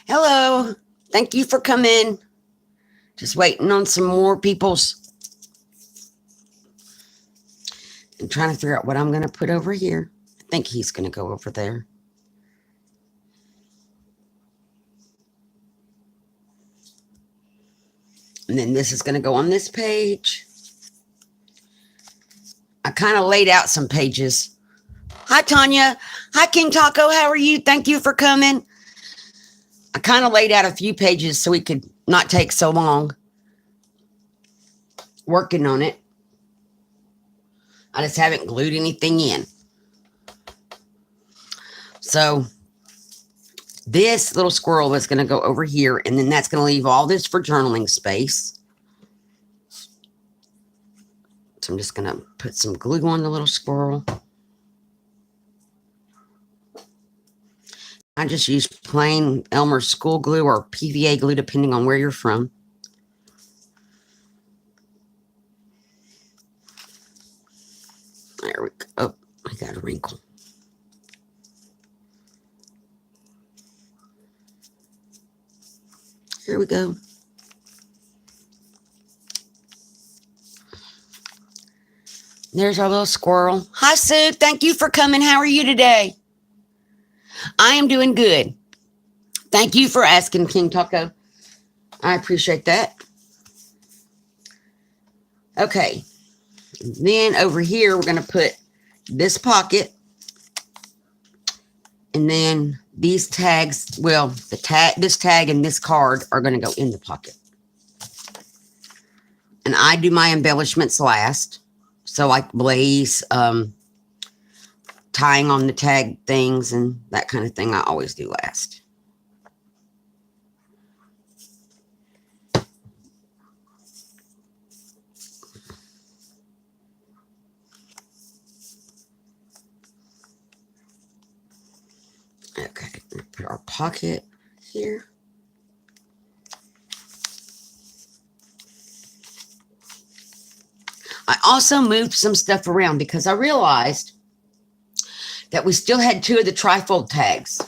Hello. Thank you for coming. Just waiting on some more people's. I'm trying to figure out what I'm going to put over here. I think he's going to go over there. And then this is going to go on this page. I kind of laid out some pages. Hi, Tanya. Hi, King Taco. How are you? Thank you for coming. I kind of laid out a few pages so we could not take so long working on it. I just haven't glued anything in. So this little squirrel is going to go over here, and then that's going to leave all this for journaling space. So I'm just going to put some glue on the little squirrel. I just use plain Elmer school glue or PVA glue, depending on where you're from. There we go. Oh, I got a wrinkle. Here we go. There's our little squirrel. Hi, Sue. Thank you for coming. How are you today? I am doing good. Thank you for asking, King Taco. I appreciate that. Okay. Then over here, we're going to put this pocket. And then these tags, well, this tag and this card are going to go in the pocket. And I do my embellishments last. So like blaze, tying on the tag things and that kind of thing, I always do last. Okay, put our pocket here. I also moved some stuff around because I realized that we still had two of the trifold tags.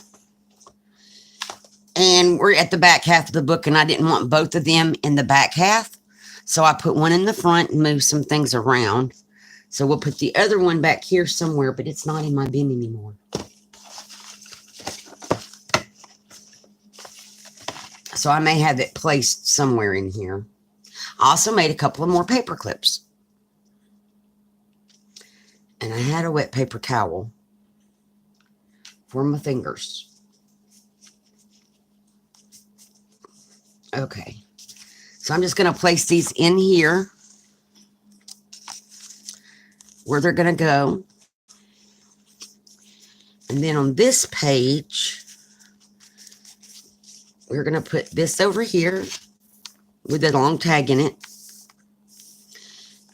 And we're at the back half of the book, and I didn't want both of them in the back half. So I put one in the front and moved some things around. So we'll put the other one back here somewhere, but it's not in my bin anymore. So I may have it placed somewhere in here. I also made a couple of more paper clips. And I had a wet paper towel for my fingers. Okay. So I'm just going to place these in here where they're going to go. And then on this page, we're going to put this over here with the long tag in it.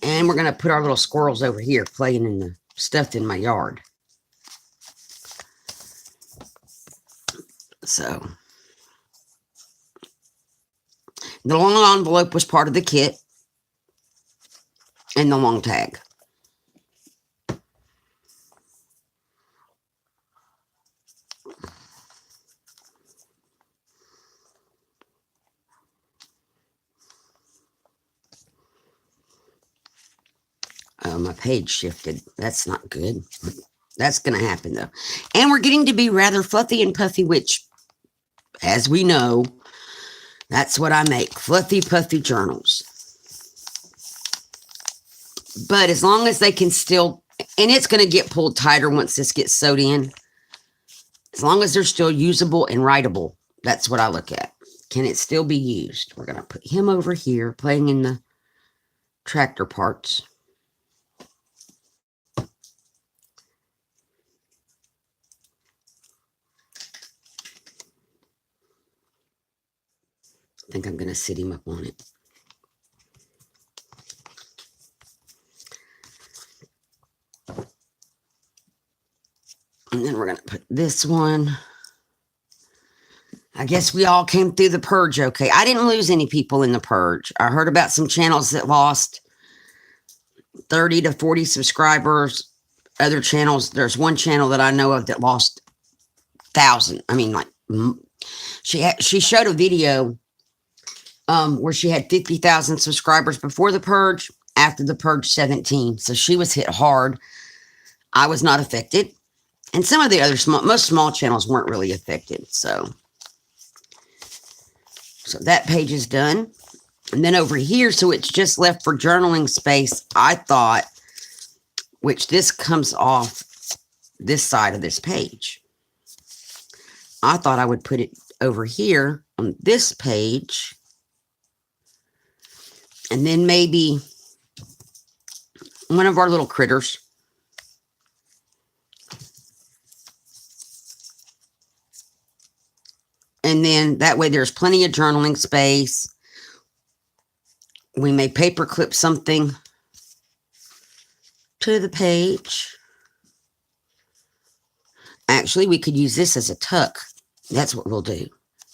And we're going to put our little squirrels over here playing in the stuff in my yard. So the long envelope was part of the kit and the long tag. Oh, my page shifted. That's not good. That's going to happen, though. And we're getting to be rather fluffy and puffy, which, as we know, that's what I make. Fluffy, puffy journals. But as long as they can still, and it's going to get pulled tighter once this gets sewed in. As long as they're still usable and writable, that's what I look at. Can it still be used? We're going to put him over here playing in the tractor parts. I think I'm going to sit him up on it. And then we're going to put this one. I guess we all came through the purge okay. I didn't lose any people in the purge. I heard about some channels that lost 30 to 40 subscribers. Other channels, there's one channel that I know of that lost 1,000. I mean, like, she showed a video where she had 50,000 subscribers before the purge, after the purge 17. So she was hit hard. I was not affected. And some of the other most small channels weren't really affected. So that page is done. And then over here, so it's just left for journaling space. I thought, which this comes off this side of this page. I thought I would put it over here on this page. And then maybe one of our little critters. And then that way there's plenty of journaling space. We may paper clip something to the page. Actually, we could use this as a tuck. That's what we'll do.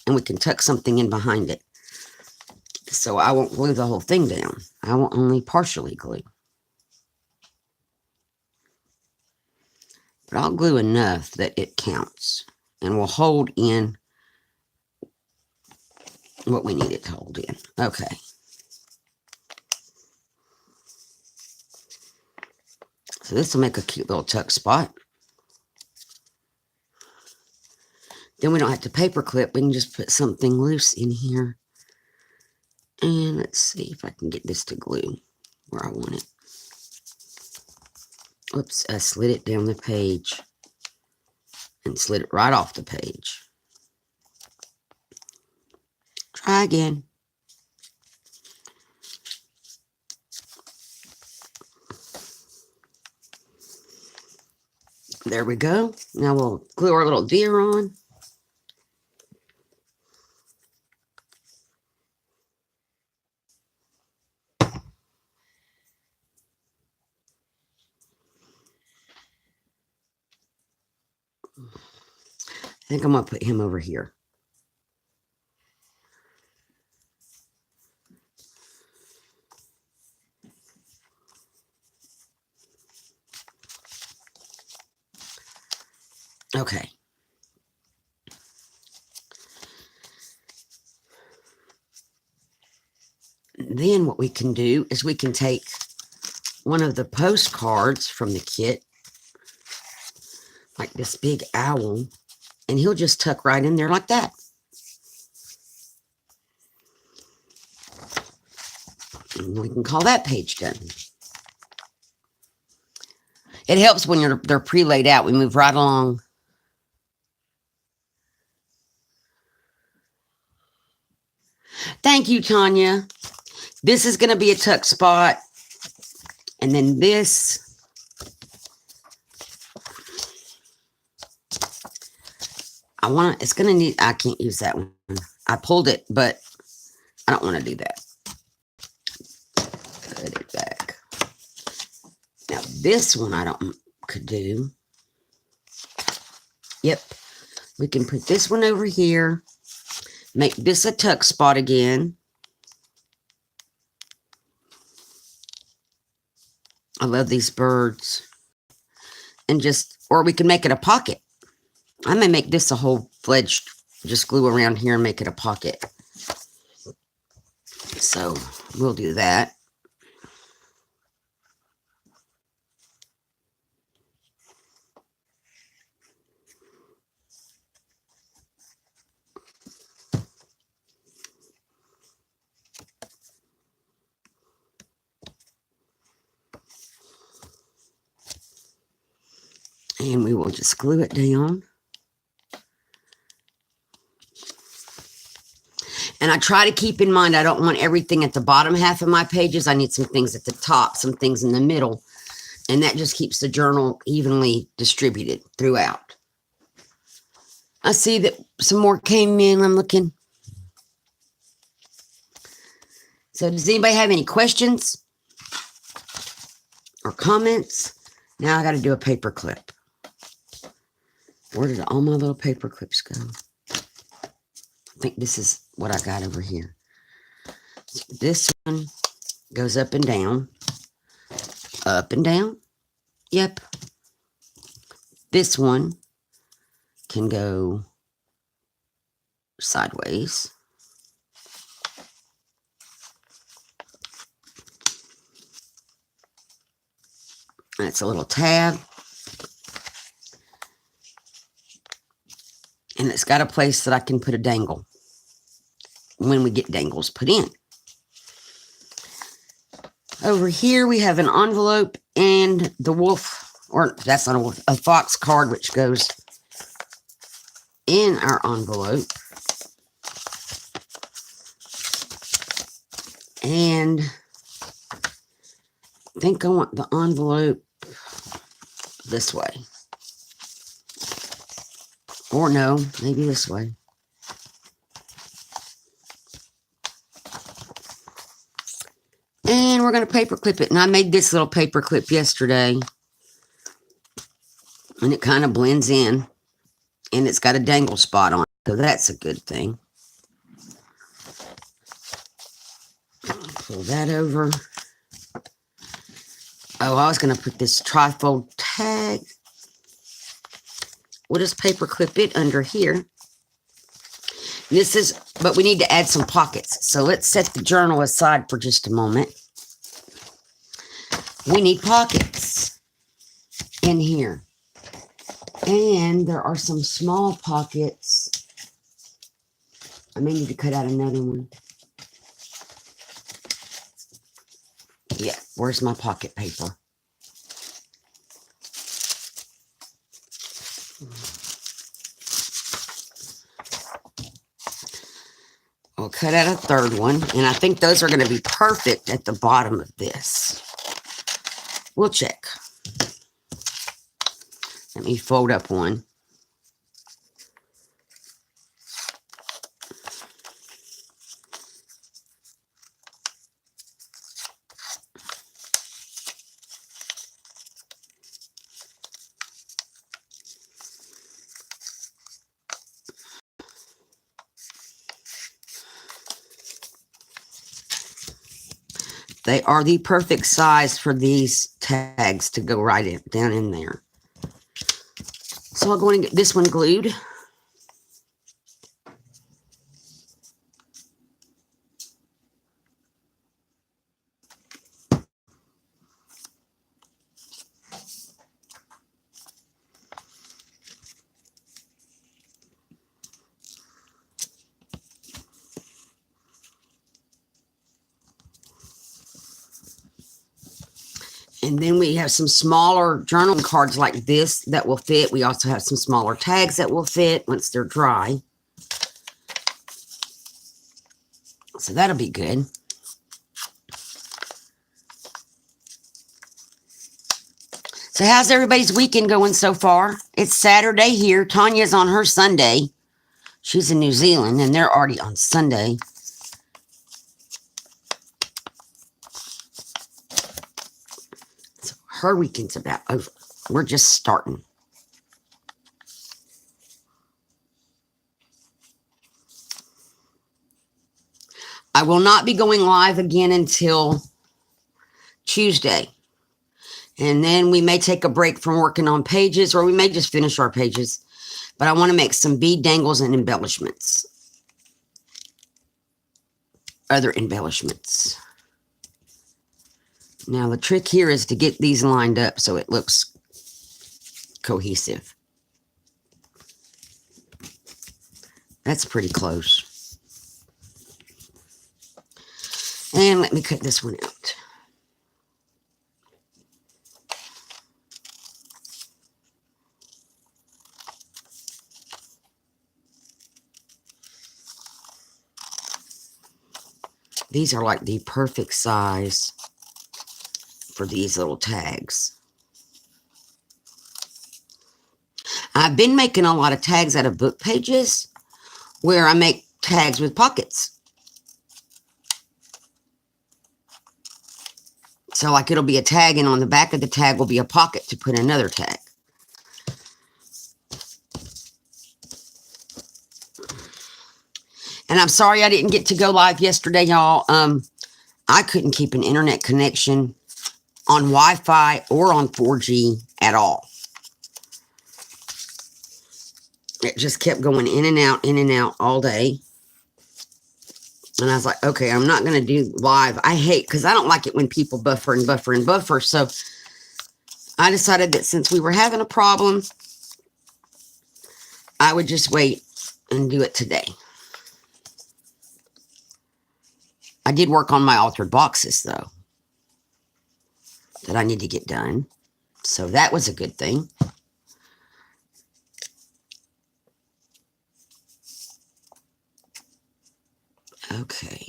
And we can tuck something in behind it. So I won't glue the whole thing down. I will only partially glue. But I'll glue enough that it counts. And we'll hold in what we need it to hold in. Okay. So this will make a cute little tuck spot. Then we don't have to paper clip. We can just put something loose in here. And let's see if I can get this to glue where I want it. Oops, I slid it down the page and slid it right off the page. Try again. There we go. Now we'll glue our little deer on. I think I'm going to put him over here. Okay. Then what we can do is we can take one of the postcards from the kit, like this big owl, and he'll just tuck right in there like that. And we can call that page done. It helps when they're pre-laid out. We move right along. Thank you, Tanya. This is going to be a tuck spot. And then this. It's going to need, I can't use that one. I pulled it, but I don't want to do that. Put it back. Now this one could do. Yep. We can put this one over here. Make this a tuck spot again. I love these birds. And or we can make it a pocket. I may make this a whole fledged, just glue around here and make it a pocket. So we'll do that. And we will just glue it down. And I try to keep in mind, I don't want everything at the bottom half of my pages. I need some things at the top, some things in the middle. And that just keeps the journal evenly distributed throughout. I see that some more came in. I'm looking. So does anybody have any questions or comments? Now I got to do a paper clip. Where did all my little paper clips go? I think this is what I got over here. So this one goes up and down. Up and down. Yep. This one can go sideways. That's a little tab. And it's got a place that I can put a dangle when we get dangles put in. Over here we have an envelope and the wolf, or that's not a wolf, a fox card, which goes in our envelope. And I think I want the envelope this way. Or no, maybe this way. And we're going to paper clip it. And I made this little paper clip yesterday. And it kind of blends in. And it's got a dangle spot on it. So that's a good thing. Pull that over. Oh, I was going to put this trifold tag. We'll just paper clip it under here. This is, but we need to add some pockets. So let's set the journal aside for just a moment. We need pockets in here. And there are some small pockets. I may need to cut out another one. Yeah, where's my pocket paper? We'll cut out a third one, and I think those are going to be perfect at the bottom of this. We'll check. Let me fold up one. They are the perfect size for these tags to go right in, down in there. So I'll go and get this one glued. And then we have some smaller journal cards like this that will fit. We also have some smaller tags that will fit once they're dry. So that'll be good. So how's everybody's weekend going so far? It's Saturday here. Tanya's on her Sunday. She's in New Zealand and they're already on Sunday. Her weekend's about over. We're just starting. I will not be going live again until Tuesday. And then we may take a break from working on pages, or we may just finish our pages. But I want to make some bead dangles and embellishments. Other embellishments. Now, the trick here is to get these lined up so it looks cohesive. That's pretty close. And let me cut this one out. These are like the perfect size for these little tags. I've been making a lot of tags out of book pages where I make tags with pockets. So like it'll be a tag, and on the back of the tag will be a pocket to put another tag. And I'm sorry I didn't get to go live yesterday, y'all. I couldn't keep an internet connection on Wi-Fi or on 4G at all. It just kept going in and out all day. And I was like, okay, I'm not going to do live. I hate, because I don't like it when people buffer and buffer and buffer. So I decided that since we were having a problem, I would just wait and do it today. I did work on my altered boxes, though, that I need to get done. So that was a good thing. Okay.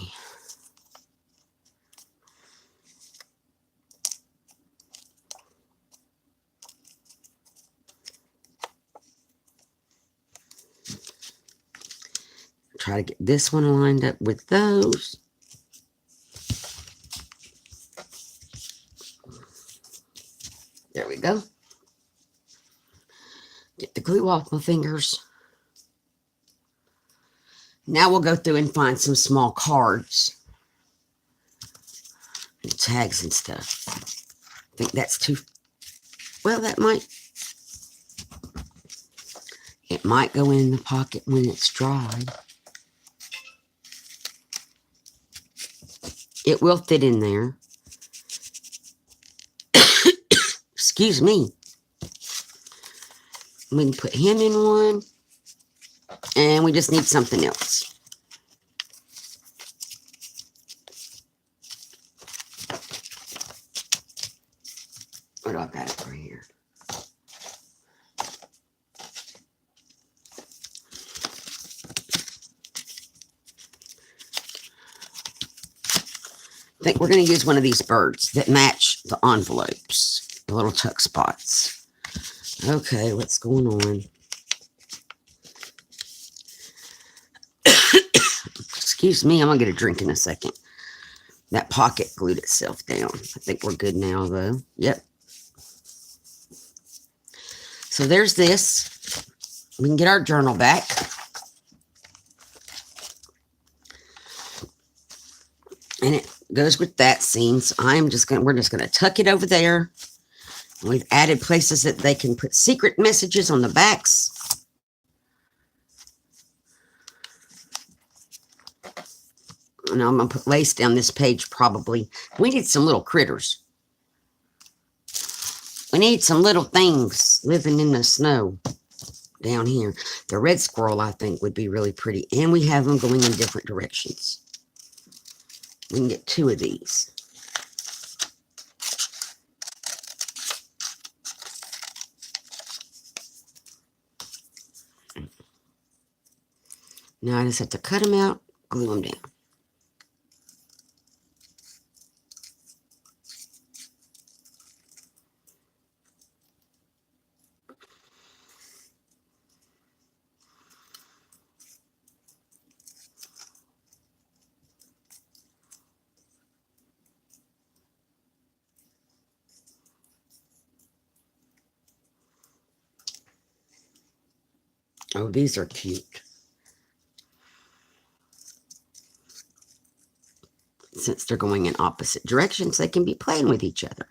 Try to get this one lined up with those. There we go. Get the glue off my fingers. Now we'll go through and find some small cards and tags and stuff. I think that's too, well, that might, it might go in the pocket when it's dry. It will fit in there. Excuse me. We can put him in one. And we just need something else. What do I got over here? I think we're going to use one of these birds that match the envelopes. The little tuck spots. Okay, what's going on? Excuse me, I'm going to get a drink in a second. That pocket glued itself down. I think we're good now, though. Yep. So there's this. We can get our journal back. And it goes with that seam. So we're just going to tuck it over there. We've added places that they can put secret messages on the backs. And I'm going to put lace down this page probably. We need some little critters. We need some little things living in the snow down here. The red squirrel, I think, would be really pretty. And we have them going in different directions. We can get 2 of these. Now I just have to cut them out, glue them down. Oh, these are cute. Since they're going in opposite directions, they can be playing with each other.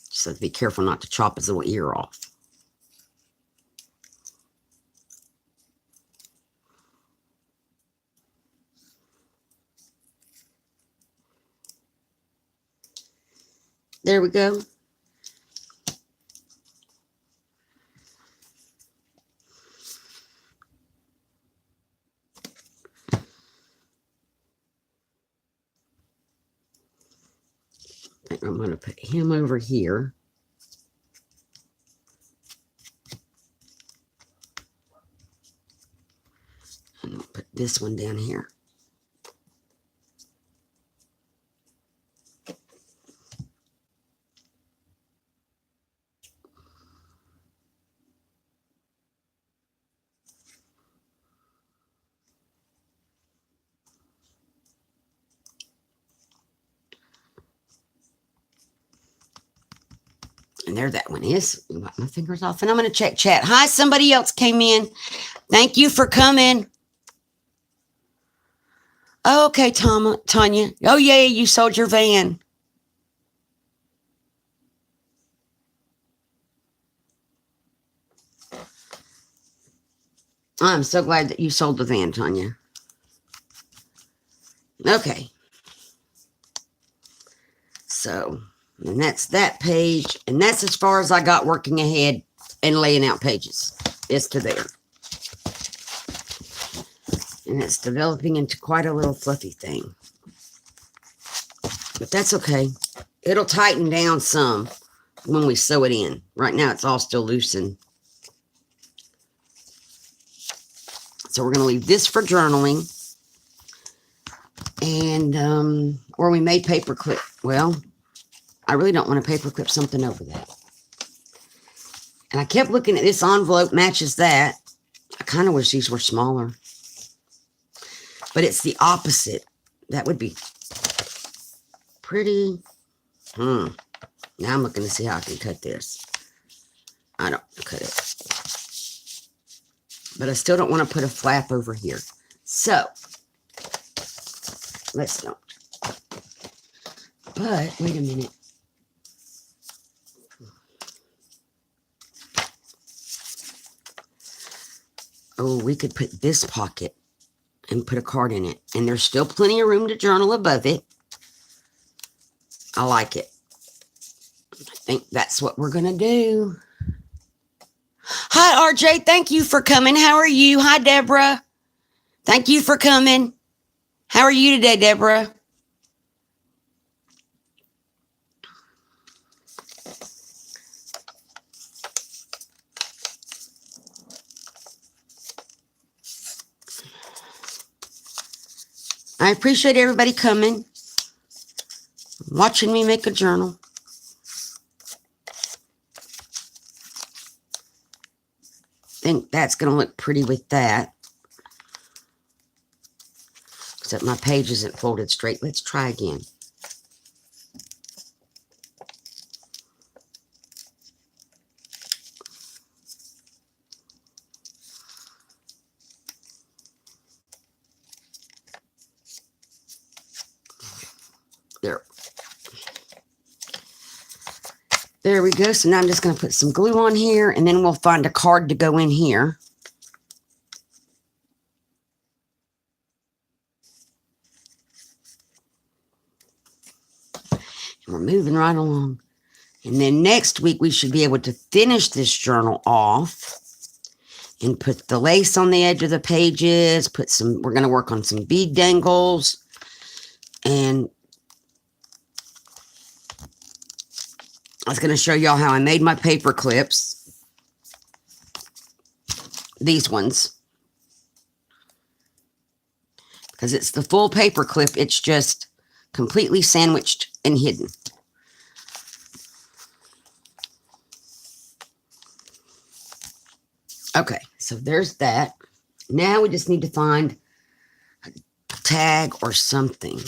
So be careful not to chop his little ear off. There we go. I think I'm going to put him over here. And I'll put this one down here. And there that one is. Wipe my fingers off. And I'm going to check chat. Hi, somebody else came in. Thank you for coming. Okay, Tanya. Oh, yeah, you sold your van. I'm so glad that you sold the van, Tanya. Okay. So, and that's that page. And that's as far as I got working ahead and laying out pages. Is to there. And it's developing into quite a little fluffy thing. But that's okay. It'll tighten down some when we sew it in. Right now it's all still loose. And so we're going to leave this for journaling. And, or we may paper clip. Well, I really don't want to paper clip something over that. And I kept looking at this envelope, matches that. I kind of wish these were smaller. But it's the opposite. That would be pretty. Now I'm looking to see how I can cut this. I don't cut it. But I still don't want to put a flap over here. So, let's don't. But, wait a minute. Oh, we could put this pocket and put a card in it. And there's still plenty of room to journal above it. I like it. I think that's what we're going to do. Hi, RJ. Thank you for coming. How are you? Hi, Deborah. Thank you for coming. How are you today, Deborah? I appreciate everybody coming, watching me make a journal. I think that's going to look pretty with that. Except my page isn't folded straight. Let's try again. There we go. So now I'm just going to put some glue on here, and then we'll find a card to go in here. And we're moving right along. And then next week, we should be able to finish this journal off and put the lace on the edge of the pages, we're going to work on some bead dangles, and I was going to show y'all how I made my paper clips. These ones. Because it's the full paper clip. It's just completely sandwiched and hidden. Okay, so there's that. Now we just need to find a tag or something.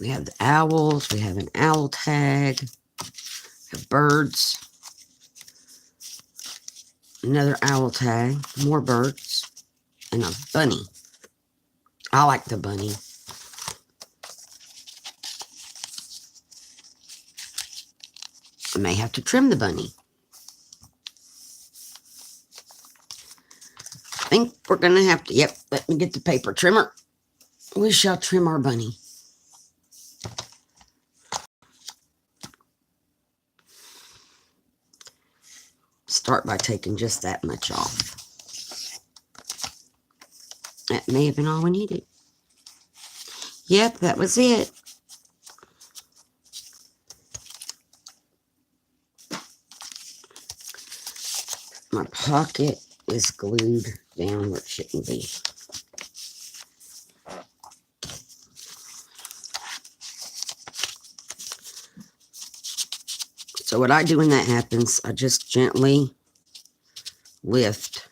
We have the owls. We have an owl tag. We have birds. Another owl tag. More birds. And a bunny. I like the bunny. I may have to trim the bunny. I think we're going to have to, yep, let me get the paper trimmer. We shall trim our bunny. Start by taking just that much off. That may have been all we needed. Yep, that was it. My pocket is glued down where it shouldn't be. So what I do when that happens, I just gently lift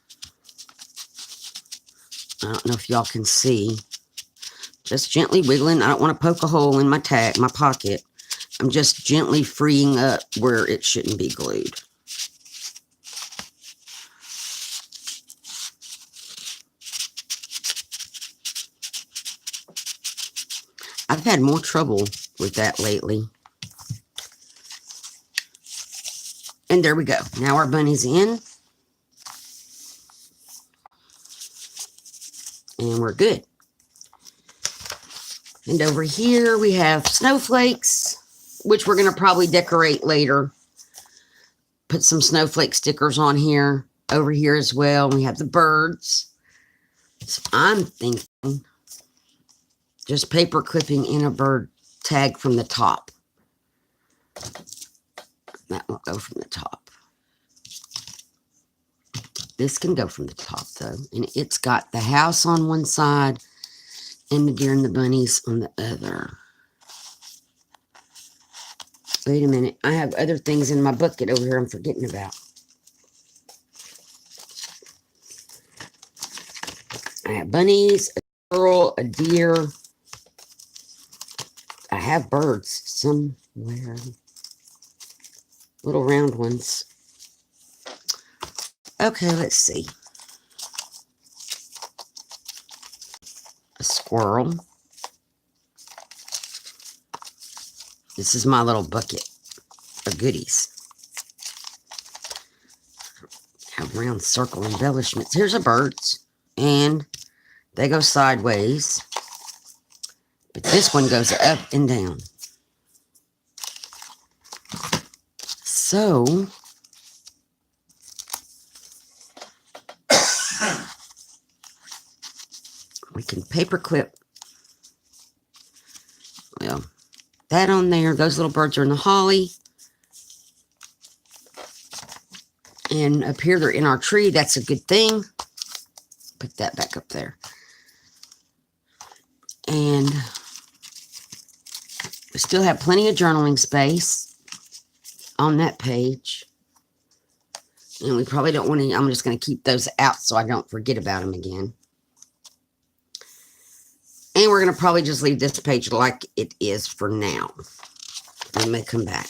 I don't know if y'all can see. Just gently wiggling. I don't want to poke a hole in my pocket. I'm just gently freeing up where it shouldn't be glued. I've had more trouble with that lately. And there we go. Now our bunny's in. And we're good. And over here we have snowflakes, which we're going to probably decorate later. Put some snowflake stickers on here. Over here as well. We have the birds. So I'm thinking just paper clipping in a bird tag from the top. That won't go from the top. This can go from the top though. And it's got the house on one side and the deer and the bunnies on the other. Wait a minute. I have other things in my bucket over here I'm forgetting about. I have bunnies, a squirrel, a deer. I have birds somewhere. Little round ones. Okay, let's see. A squirrel. This is my little bucket of goodies. Have round circle embellishments. Here's a birds. And they go sideways. But this one goes up and down. So we can paper clip, well, that on there. Those little birds are in the holly. And up here, they're in our tree. That's a good thing. Put that back up there. And we still have plenty of journaling space on that page. And we probably don't want to, I'm just going to keep those out so I don't forget about them again. And we're going to probably just leave this page like it is for now. I may come back.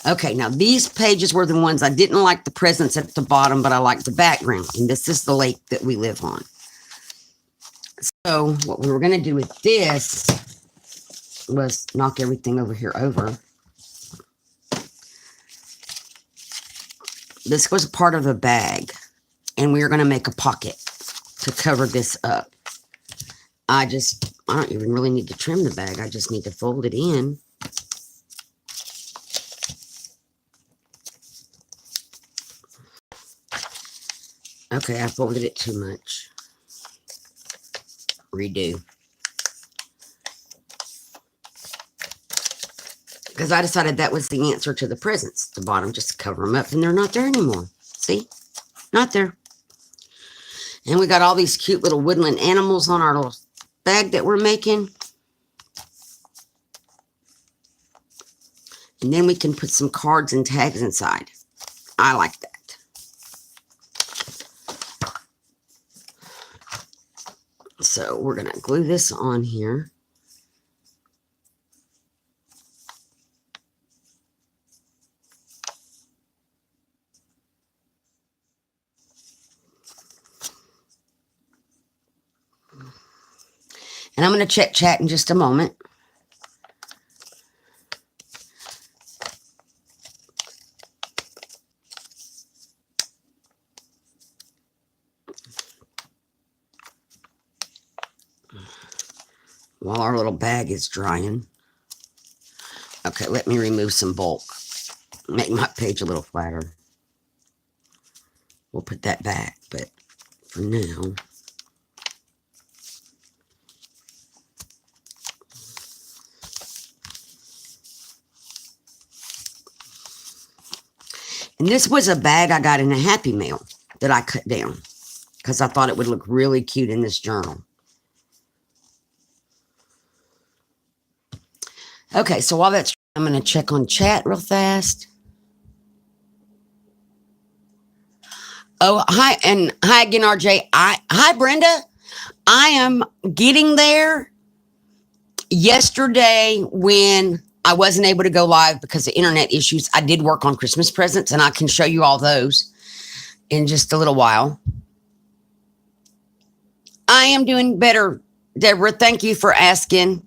Okay, now these pages were the ones I didn't like the presents at the bottom, but I like the background. And this is the lake that we live on. So what we were going to do with this was knock everything over here over. This was part of a bag. And we were going to make a pocket to cover this up. I don't even really need to trim the bag. I just need to fold it in. Okay, I folded it too much. Redo. Because I decided that was the answer to the presents. The bottom, just cover them up, and they're not there anymore. See? Not there. And we got all these cute little woodland animals on our little bag that we're making. And then we can put some cards and tags inside. I like that. So we're going to glue this on here. And I'm going to check chat in just a moment. While our little bag is drying. Okay, let me remove some bulk. Make my page a little flatter. We'll put that back, but for now. And this was a bag I got in a Happy Mail that I cut down because I thought it would look really cute in this journal. Okay, so while that's, I'm going to check on chat real fast. Oh, hi, and hi again, RJ. Hi, Brenda. I am getting there. Yesterday, when I wasn't able to go live because of internet issues, I did work on Christmas presents, and I can show you all those in just a little while. I am doing better, Deborah. Thank you for asking.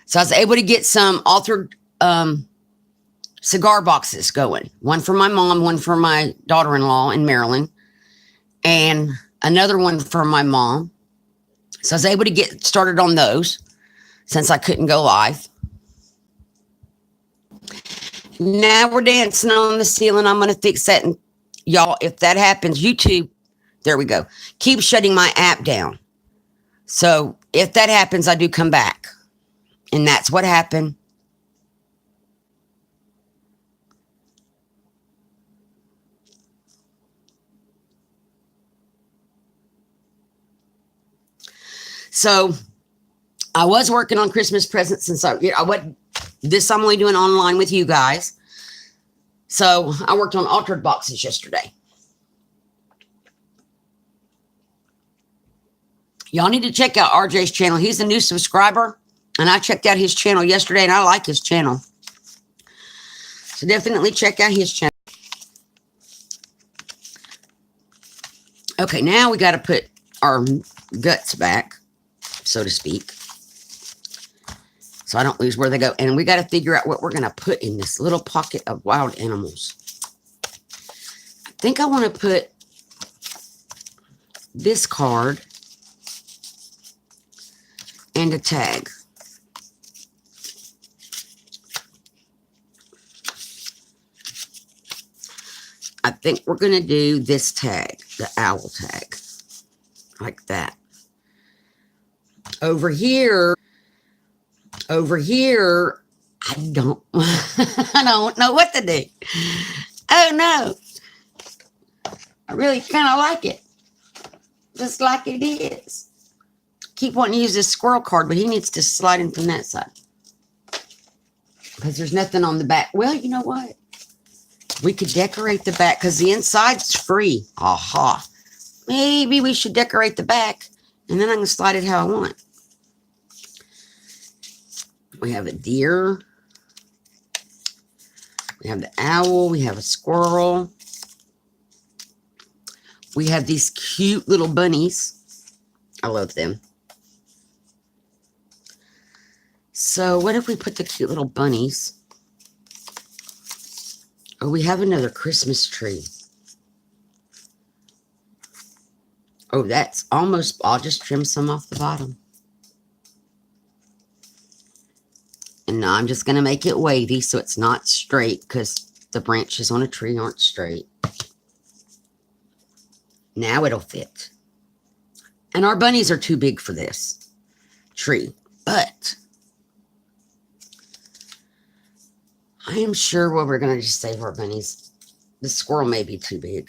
So I was able to get some altered cigar boxes going. One for my mom, one for my daughter-in-law in Maryland, and another one for my mom. So I was able to get started on those since I couldn't go live. Now we're dancing on the ceiling. I'm going to fix that. And y'all, if that happens, YouTube, there we go. Keep shutting my app down. So if that happens, I do come back. And that's what happened. So I was working on Christmas presents, and so I'm only doing online with you guys. So I worked on altered boxes yesterday. Y'all need to check out RJ's channel. He's a new subscriber, and I checked out his channel yesterday, and I like his channel. So definitely check out his channel. Okay, now we got to put our guts back, so to speak, so I don't lose where they go. And we got to figure out what we're going to put in this little pocket of wild animals. I think I want to put this card and a tag. I think we're going to do this tag, the owl tag, like that. Over here, I don't, I don't know what to do. Oh no. I really kind of like it. Just like it is. Keep wanting to use this squirrel card, but he needs to slide in from that side. Because there's nothing on the back. Well, you know what? We could decorate the back because the inside's free. Aha. Maybe we should decorate the back, and then I can slide it how I want. We have a deer. We have the owl. We have a squirrel. We have these cute little bunnies. I love them. So what if we put the cute little bunnies? Oh, we have another Christmas tree. Oh, that's almost, I'll just trim some off the bottom. And now I'm just going to make it wavy so it's not straight because the branches on a tree aren't straight. Now it'll fit. And our bunnies are too big for this tree. But I am sure we're going to just save our bunnies. The squirrel may be too big.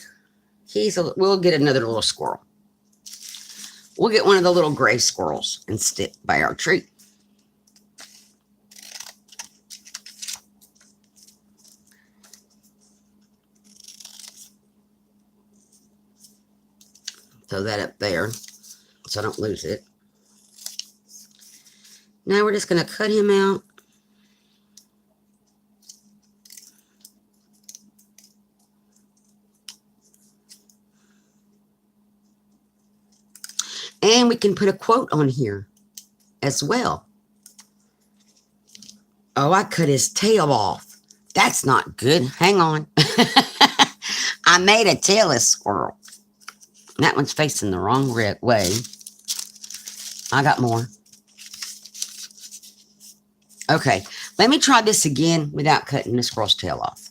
We'll get another little squirrel. We'll get one of the little gray squirrels and stick by our tree. Throw that up there so I don't lose it. Now we're just going to cut him out. And we can put a quote on here as well. Oh, I cut his tail off. That's not good. Hang on. I made a tailless squirrel. That one's facing the wrong way. I got more. Okay, let me try this again without cutting the squirrel's tail off.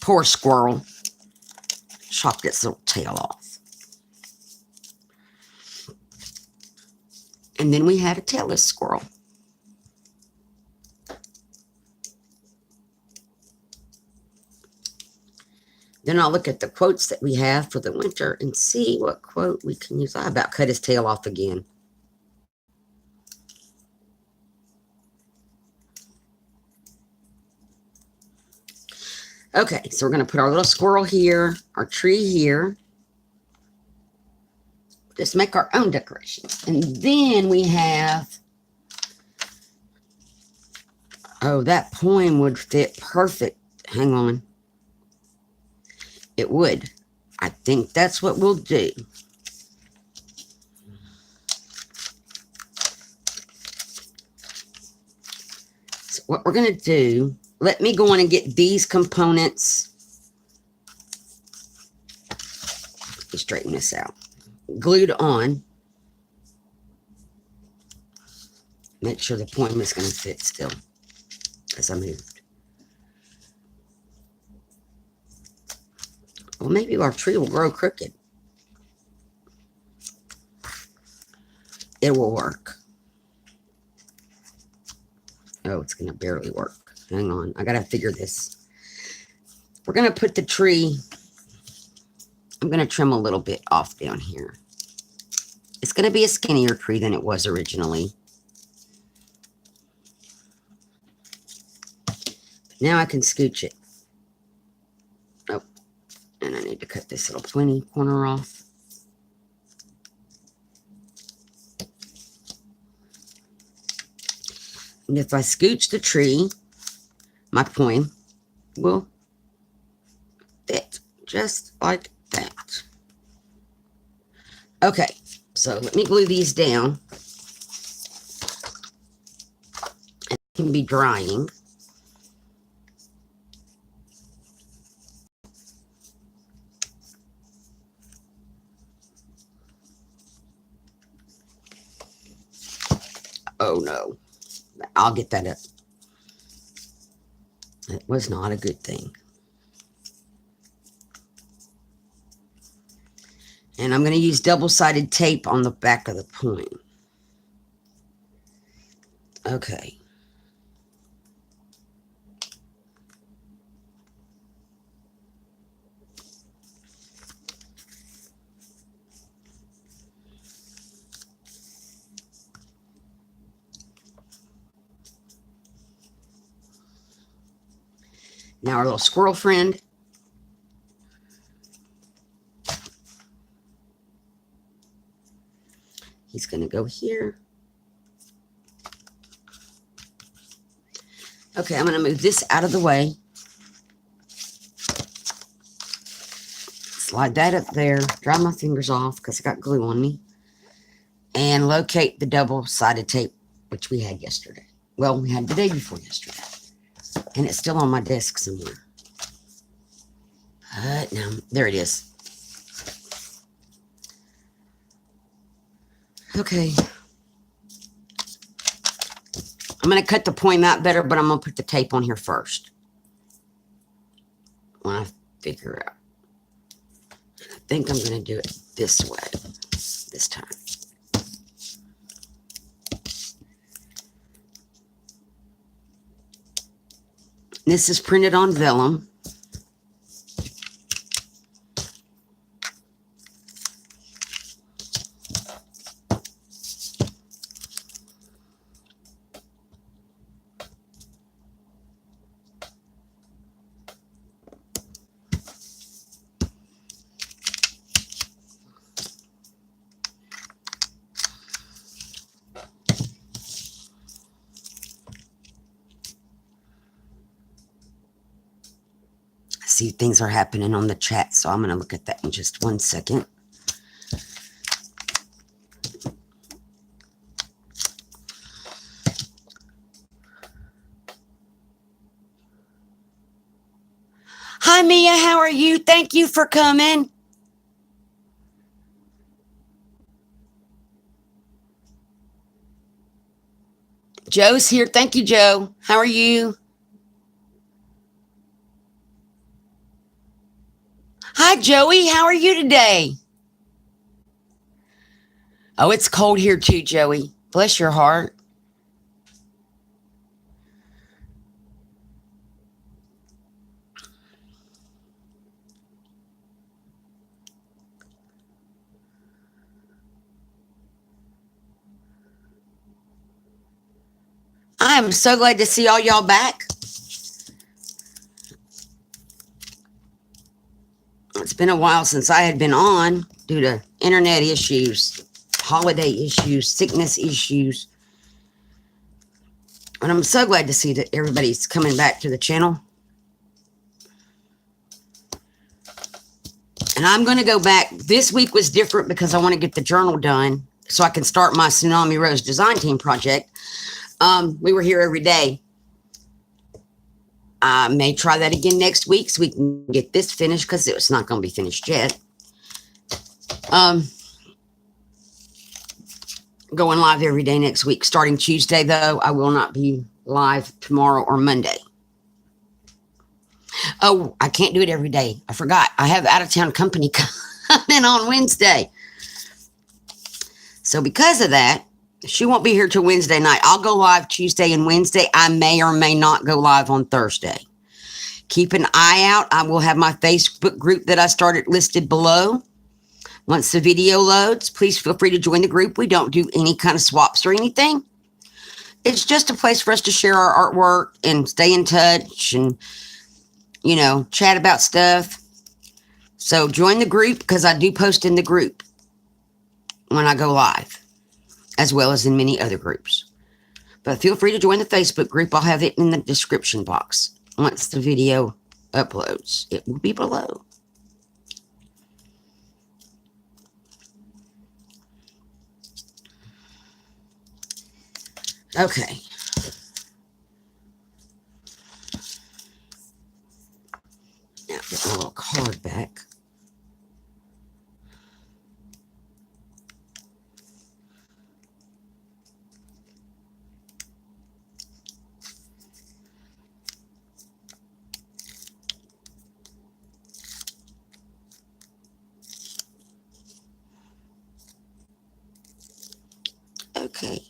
Poor squirrel. Chopped its little tail off. And then we had a tailless squirrel. Then I'll look at the quotes that we have for the winter and see what quote we can use. I about cut his tail off again. Okay, so we're going to put our little squirrel here, our tree here. Just make our own decorations. And then we have, oh, that poem would fit perfect. Hang on. It would. I think that's what we'll do. So what we're going to do, let me go on and get these components. Let me straighten this out. Glued on. Make sure the poem is going to fit still as I moved. Well, maybe our tree will grow crooked. It will work. Oh, it's going to barely work. Hang on. I got to figure this. We're going to put the tree. I'm going to trim a little bit off down here. It's going to be a skinnier tree than it was originally. Now I can scooch it. Oh, and I need to cut this little pointy corner off. And if I scooch the tree, my poem will fit just like that. Okay, so let me glue these down. It can be drying. Oh no, I'll get that up. It was not a good thing. And I'm going to use double-sided tape on the back of the poem. Okay. Now our little squirrel friend. He's going to go here. Okay, I'm going to move this out of the way. Slide that up there. Dry my fingers off because I got glue on me. And locate the double-sided tape, which we had yesterday. Well, we had the day before yesterday. And it's still on my desk somewhere. Now, there it is. Okay. I'm going to cut the poem out better, but I'm going to put the tape on here first. When I figure out. I think I'm going to do it this way. This time. This is printed on vellum. See, things are happening on the chat, so I'm going to look at that in just 1 second. Hi, Mia. How are you? Thank you for coming. Joe's here. Thank you, Joe. How are you? Hi, Joey. How are you today? Oh, it's cold here too, Joey. Bless your heart. I am so glad to see all y'all back. It's been a while since I had been on due to internet issues, holiday issues, sickness issues. And I'm so glad to see that everybody's coming back to the channel. And I'm going to go back. This week was different because I want to get the journal done so I can start my Tsunami Rose design team project. We were here every day. I may try that again next week so we can get this finished because it's not going to be finished yet. Going live every day next week. Starting Tuesday, though, I will not be live tomorrow or Monday. Oh, I can't do it every day. I forgot. I have out-of-town company coming on Wednesday. So because of that, she won't be here till Wednesday night. I'll go live Tuesday and Wednesday. I may or may not go live on Thursday. Keep an eye out. I will have my Facebook group that I started listed below. Once the video loads, please feel free to join the group. We don't do any kind of swaps or anything. It's just a place for us to share our artwork and stay in touch and, you know, chat about stuff. So join the group because I do post in the group when I go live, as well as in many other groups. But feel free to join the Facebook group. I'll have it in the description box. Once the video uploads, it will be below. Okay. Now get my little card back. Okay.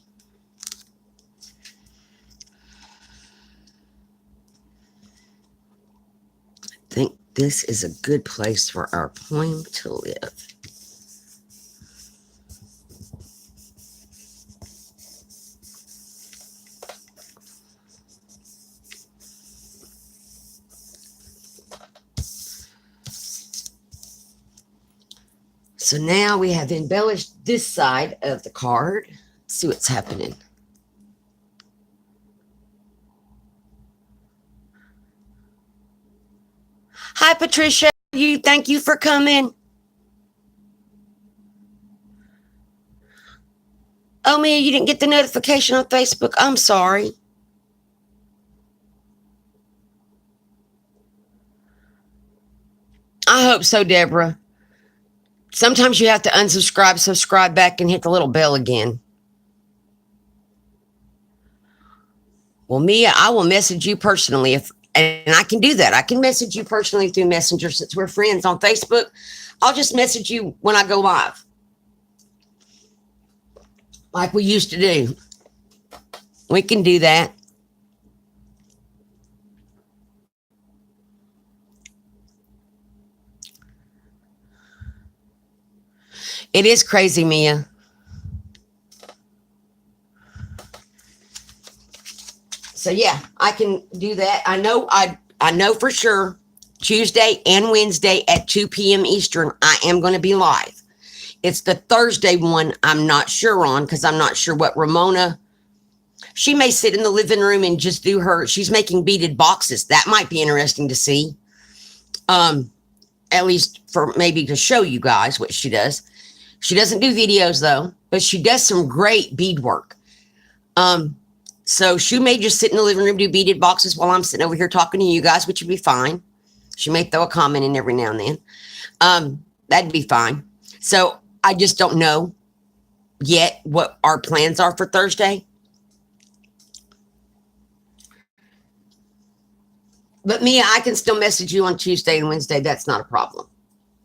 I think this is a good place for our poem to live. So now we have embellished this side of the card. Let's see what's happening. Hi, Patricia. Thank you for coming. Oh, Mia, you didn't get the notification on Facebook. I'm sorry. I hope so, Deborah. Sometimes you have to unsubscribe, subscribe back, and hit the little bell again. Well, Mia, I will message you personally and I can do that. I can message you personally through Messenger since we're friends on Facebook. I'll just message you when I go live, like we used to do. We can do that. It is crazy, Mia. So yeah, I can do that. I know for sure Tuesday and Wednesday at 2 p.m. Eastern, I am going to be live. It's the Thursday one I'm not sure on because I'm not sure what Ramona, she may sit in the living room and just do she's making beaded boxes. That might be interesting to see. At least for maybe to show you guys what she does. She doesn't do videos though, but she does some great beadwork. So she may just sit in the living room, do beaded boxes while I'm sitting over here talking to you guys, which would be fine. She may throw a comment in every now and then. That'd be fine. So I just don't know yet what our plans are for Thursday. But Mia, I can still message you on Tuesday and Wednesday. That's not a problem.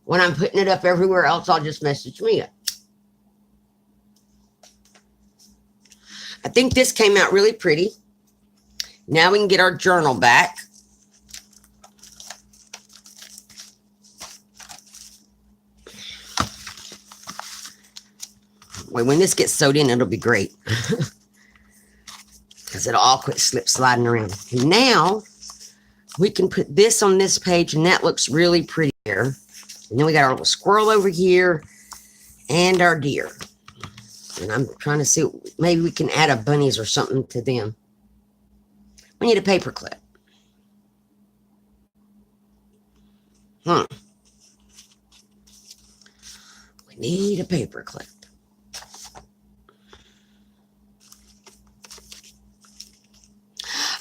When I'm putting it up everywhere else, I'll just message Mia. I think this came out really pretty. Now we can get our journal back. Wait, when this gets sewed in, it'll be great. Because it'll all quit sliding around. And now we can put this on this page, and that looks really pretty here. And then we got our little squirrel over here and our deer. And I'm trying to see, maybe we can add a bunnies or something to them. We need a paper clip. We need a paper clip.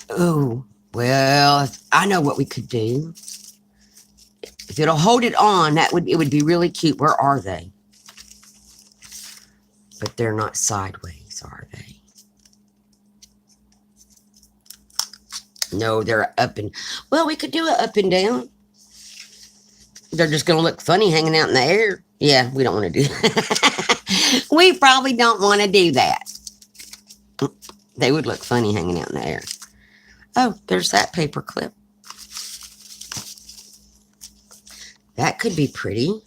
Oh, well, I know what we could do. If it'll hold it on, it would be really cute. Where are they? But they're not sideways, are they? No, they're up and... Well, we could do it up and down. They're just going to look funny hanging out in the air. Yeah, we don't want to do that. We probably don't want to do that. They would look funny hanging out in the air. Oh, there's that paper clip. That could be pretty.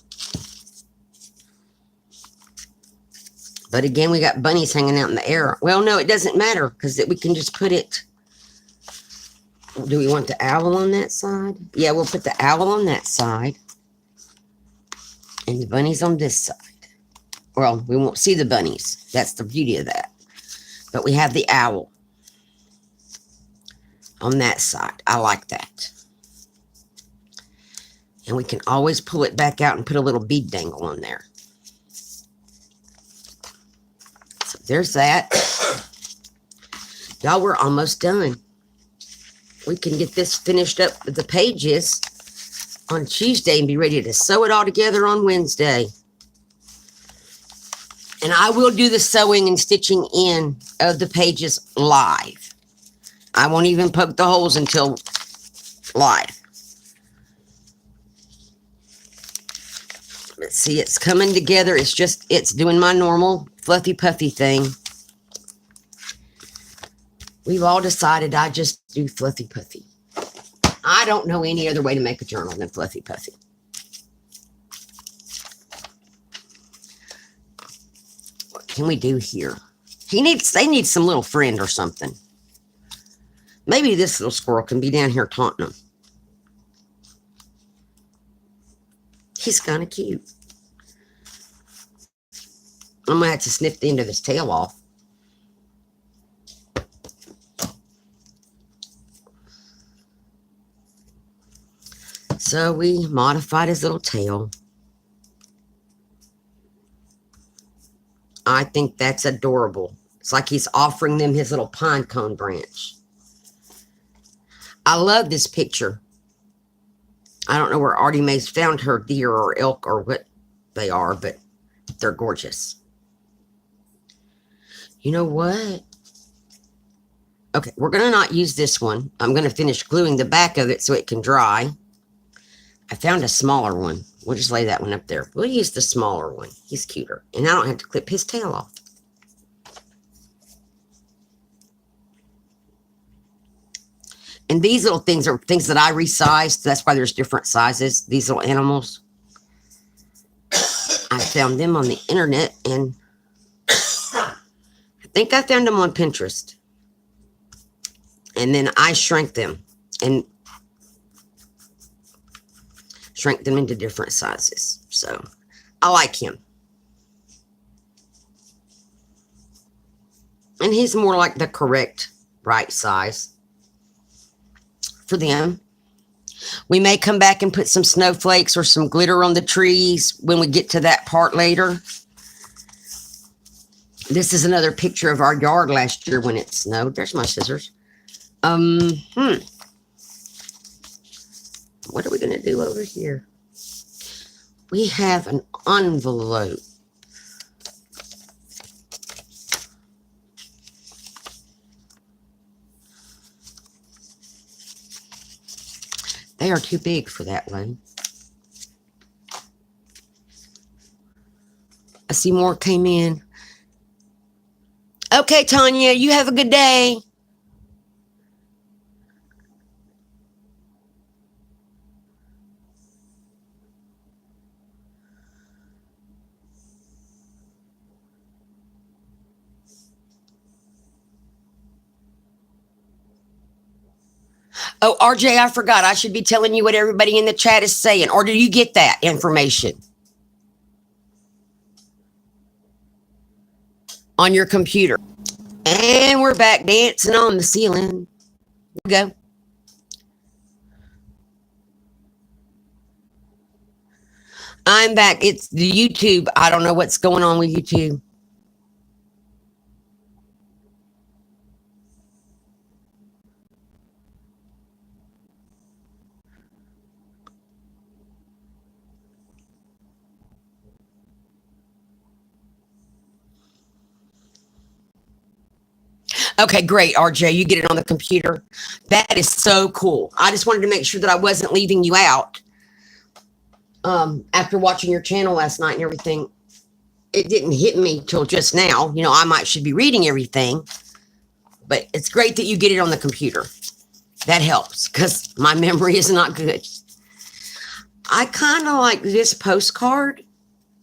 But again, we got bunnies hanging out in the air. Well, no, it doesn't matter because we can just put it. Do we want the owl on that side? Yeah, we'll put the owl on that side. And the bunnies on this side. Well, we won't see the bunnies. That's the beauty of that. But we have the owl on that side. I like that. And we can always pull it back out and put a little bead dangle on there. So there's that. Y'all, we're almost done. We can get this finished up with the pages on Tuesday and be ready to sew it all together on Wednesday. And I will do the sewing and stitching in of the pages live. I won't even poke the holes until live. Let's see, it's coming together. It's doing my normal fluffy puffy thing. We've all decided I just do fluffy puffy. I don't know any other way to make a journal than fluffy puffy. What can we do here? They need some little friend or something. Maybe this little squirrel can be down here taunting them. He's kind of cute. I'm going to have to snip the end of his tail off. So we modified his little tail. I think that's adorable. It's like he's offering them his little pine cone branch. I love this picture. I don't know where Artie Mae's found her deer or elk or what they are, but they're gorgeous. You know what? Okay, we're going to not use this one. I'm going to finish gluing the back of it so it can dry. I found a smaller one. We'll just lay that one up there. We'll use the smaller one. He's cuter. And I don't have to clip his tail off. And these little things are things that I resized. That's why there's different sizes. These little animals. I found them on the internet. And I think I found them on Pinterest. And then I shrank them. And shrink them into different sizes. So I like him. And he's more like the correct right size for them. We may come back and put some snowflakes or some glitter on the trees when we get to that part later. This is another picture of our yard last year when it snowed. There's my scissors. What are we going to do over here? We have an envelope. They are too big for that one. I see more came in. Okay, Tanya, you have a good day. Oh, RJ, I forgot. I should be telling you what everybody in the chat is saying. Or do you get that information on your computer? And we're back dancing on the ceiling. Here we go. I'm back. It's the YouTube. I don't know what's going on with YouTube. Okay, great, RJ. You get it on the computer. That is so cool. I just wanted to make sure that I wasn't leaving you out. After watching your channel last night and everything, it didn't hit me till just now. You know, I should be reading everything, but it's great that you get it on the computer. That helps because my memory is not good. I kind of like this postcard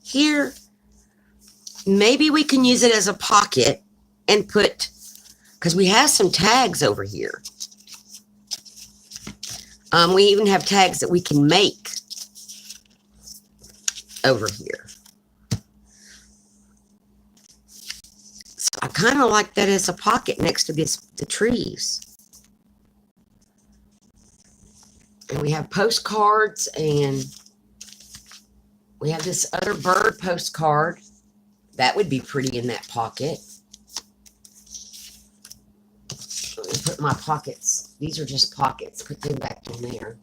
here. Maybe we can use it as a pocket and put, because we have some tags over here. We even have tags that we can make over here. So I kind of like that as a pocket next to the trees. And we have postcards, and we have this other bird postcard. That would be pretty in that pocket. Let me put my pockets. These are just pockets. Put them back in there.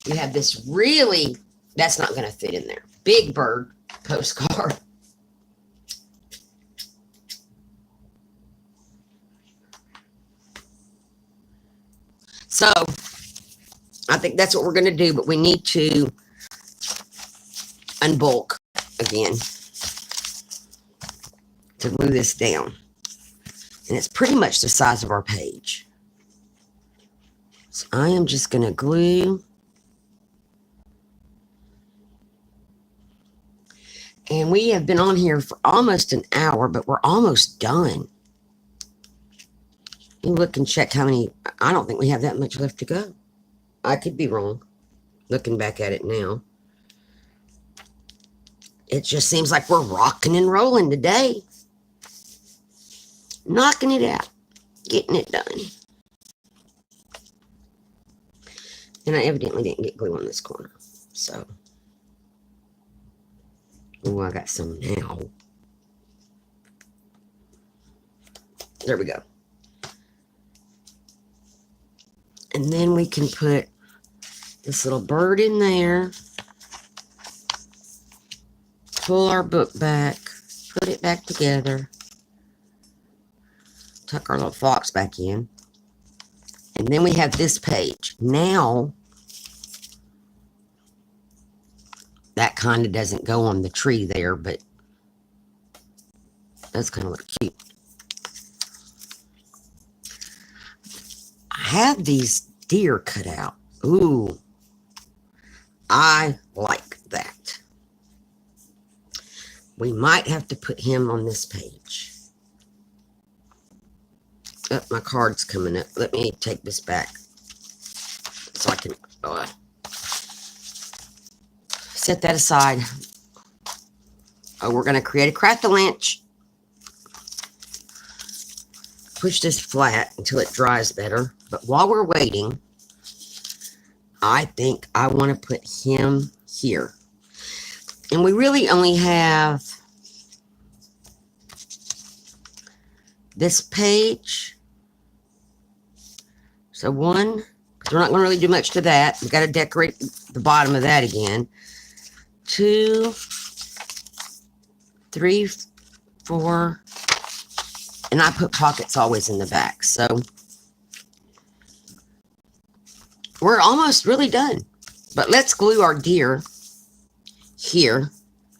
We have this really, that's not going to fit in there. Big bird postcard. So, I think that's what we're going to do, but we need to unbulk again to glue this down. And it's pretty much the size of our page. So I am just going to glue. And we have been on here for almost an hour, but we're almost done. You look and check how many, I don't think we have that much left to go. I could be wrong, looking back at it now. It just seems like we're rocking and rolling today. Knocking it out, getting it done. And I evidently didn't get glue on this corner. So, oh, I got some now. There we go. And then we can put this little bird in there. Pull our book back. Put it back together. Tuck our little fox back in. And then we have this page. Now, that kind of doesn't go on the tree there, but that's kind of look cute. I have these deer cut out. Ooh, I like that. We might have to put him on this page. Oh, my card's coming up. Let me take this back so I can set that aside. Oh, we're going to create a craft-a-lynch. Push this flat until it dries better. But while we're waiting, I think I want to put him here. And we really only have this page. So one, because we're not going to really do much to that. We've got to decorate the bottom of that again. 2, 3, 4, and I put pockets always in the back. So we're almost really done. But let's glue our deer here.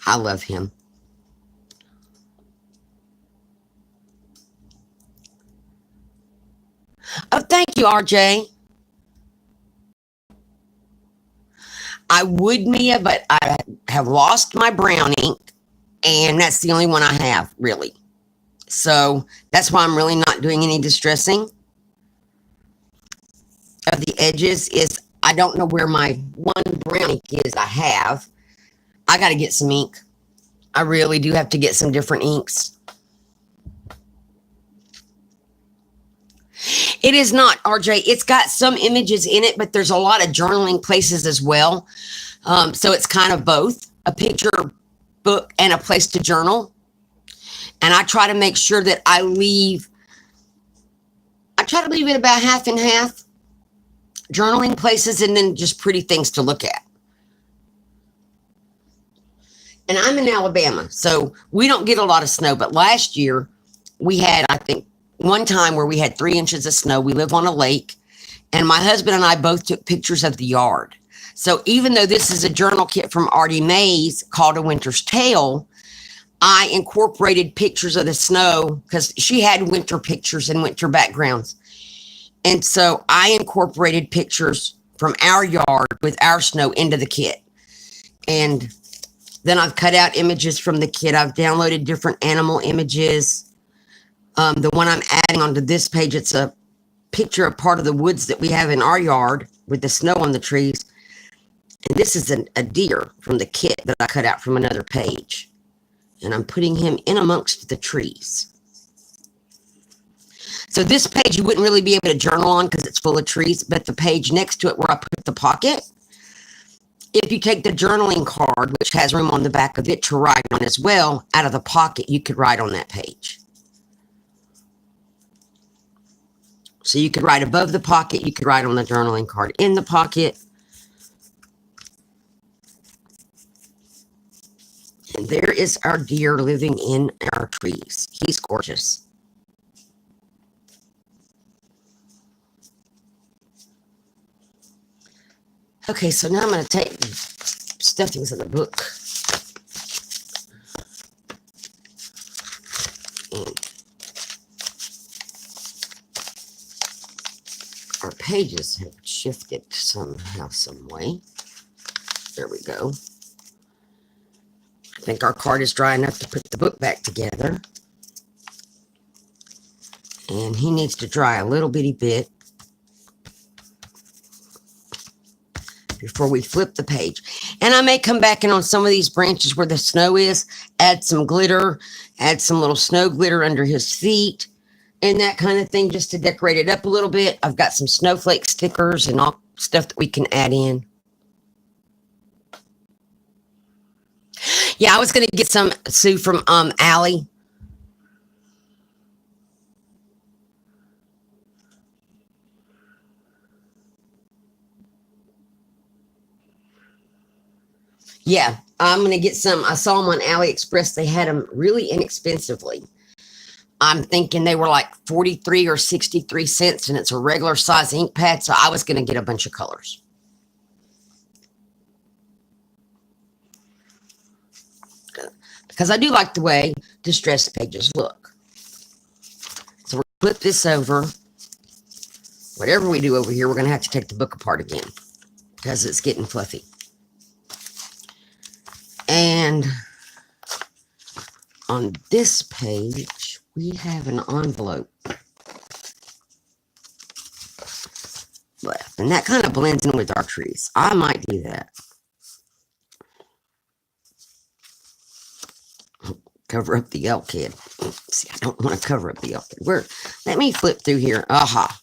I love him. Oh, thank you, RJ. I would, Mia, but I have lost my brown ink, and that's the only one I have, really. So that's why I'm really not doing any distressing. of the edges is I don't know where my one brown ink is I got to get some ink. I really do have to get some different inks. It is not, RJ. It's got some images in it, but there's a lot of journaling places as well. So it's kind of both a picture book and a place to journal. And I try to make sure that I try to leave it about half and half. Journaling places and then just pretty things to look at. And I'm in Alabama, so we don't get a lot of snow. But last year we had, I think, one time where we had 3 inches of snow. We live on a lake, and my husband and I both took pictures of the yard. So even though this is a journal kit from Artie Mays called A Winter's Tale, I incorporated pictures of the snow because she had winter pictures and winter backgrounds. And so I incorporated pictures from our yard with our snow into the kit. And then I've cut out images from the kit. I've downloaded different animal images. The one I'm adding onto this page, it's a picture of part of the woods that we have in our yard with the snow on the trees. And this is a deer from the kit that I cut out from another page. And I'm putting him in amongst the trees. So this page you wouldn't really be able to journal on because it's full of trees, but the page next to it where I put the pocket, if you take the journaling card, which has room on the back of it to write on as well, out of the pocket, you could write on that page. So you could write above the pocket, you could write on the journaling card in the pocket. And there is our deer living in our trees. He's gorgeous. Okay, so now I'm going to take the stuffings of the book and our pages have shifted somehow, some way. There we go. I think our card is dry enough to put the book back together. And he needs to dry a little bitty bit before we flip the page. And I may come back in on some of these branches where the snow is, add some glitter, add some little snow glitter under his feet, and that kind of thing just to decorate it up a little bit. I've got some snowflake stickers and all stuff that we can add in. Yeah, I was going to get some, Sue, from Allie. Yeah, I'm going to get some. I saw them on AliExpress. They had them really inexpensively. I'm thinking they were like 43 or 63 cents, and it's a regular size ink pad, so I was going to get a bunch of colors. Because I do like the way distress pages look. So we're going to flip this over. Whatever we do over here, we're going to have to take the book apart again because it's getting fluffy. And on this page, we have an envelope left. And that kind of blends in with our trees. I might do that. Cover up the elk head. See, I don't want to cover up the elk head. Let me flip through here. Aha.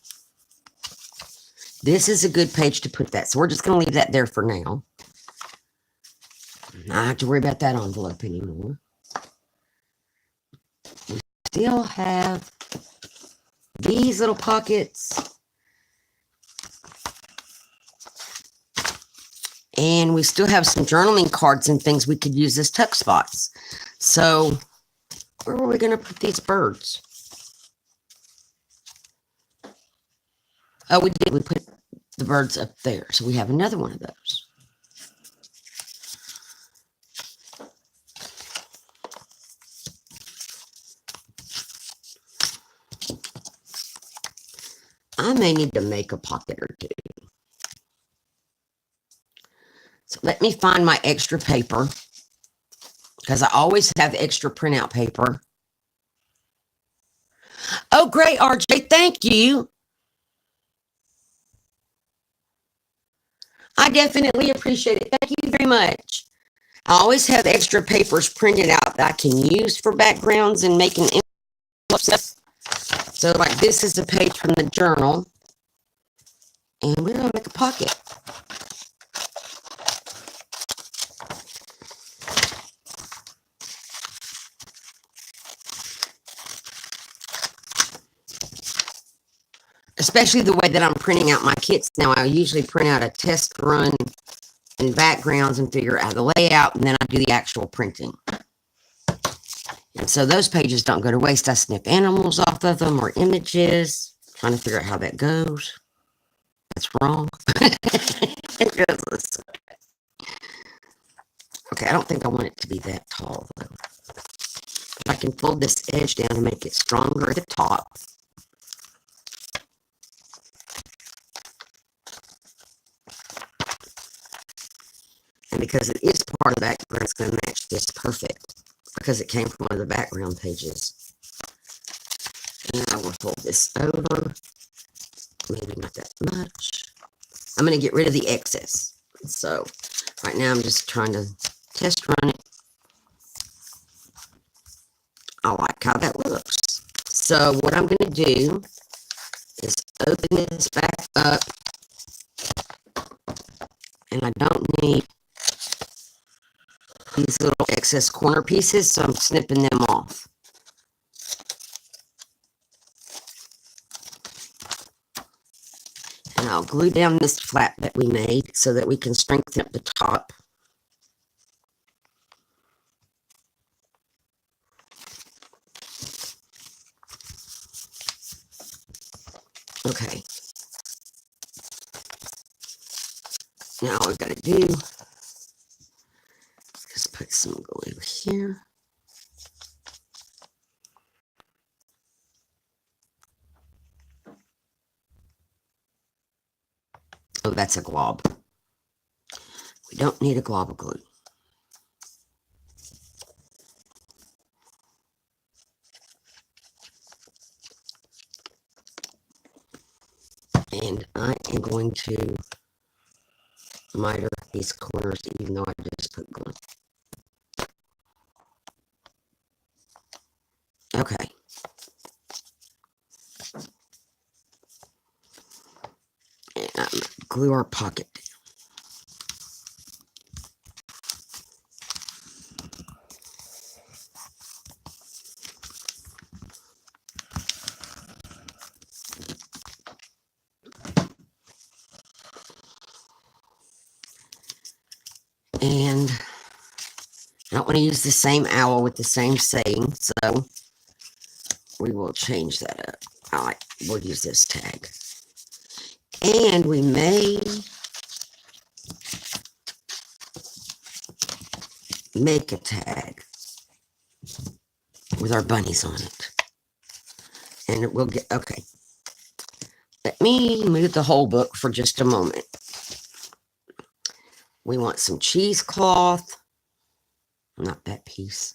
This is a good page to put that. So we're just going to leave that there for now. Not have to worry about that envelope anymore. We still have these little pockets. And we still have some journaling cards and things we could use as tuck spots. So, where are we going to put these birds? Oh, we did. We put the birds up there. So we have another one of those. I may need to make a pocket or two. So let me find my extra paper, because I always have extra printout paper. Oh, great, RJ. Thank you. I definitely appreciate it. Thank you very much. I always have extra papers printed out that I can use for backgrounds and making envelopes. So like this is a page from the journal. And we're going to make a pocket. Especially the way that I'm printing out my kits now. I usually print out a test run and backgrounds and figure out the layout, and then I do the actual printing. And so those pages don't go to waste. I snip animals off of them or images. Trying to figure out how that goes. That's wrong. It goes this way. Okay, I don't think I want it to be that tall though. I can fold this edge down to make it stronger at the top. And because it is part of the background, it's going to match this perfect because it came from one of the background pages. And I will fold this over. Maybe not that much. I'm going to get rid of the excess. So right now I'm just trying to test run it. I like how that looks. So what I'm going to do is open this back up. And I don't need these little excess corner pieces, so I'm snipping them off. And I'll glue down this flap that we made so that we can strengthen up the top. Okay. Now all we've got to do is put some glue here. Oh, that's a glob. We don't need a glob of glue. And I am going to miter these corners even though I just put glue. Okay. And I'm going to glue our pocket down. And I don't want to use the same owl with the same saying, so we will change that up. We'll use this tag. And we may make a tag with our bunnies on it. And it will get, okay. Let me move the whole book for just a moment. We want some cheesecloth. Not that piece.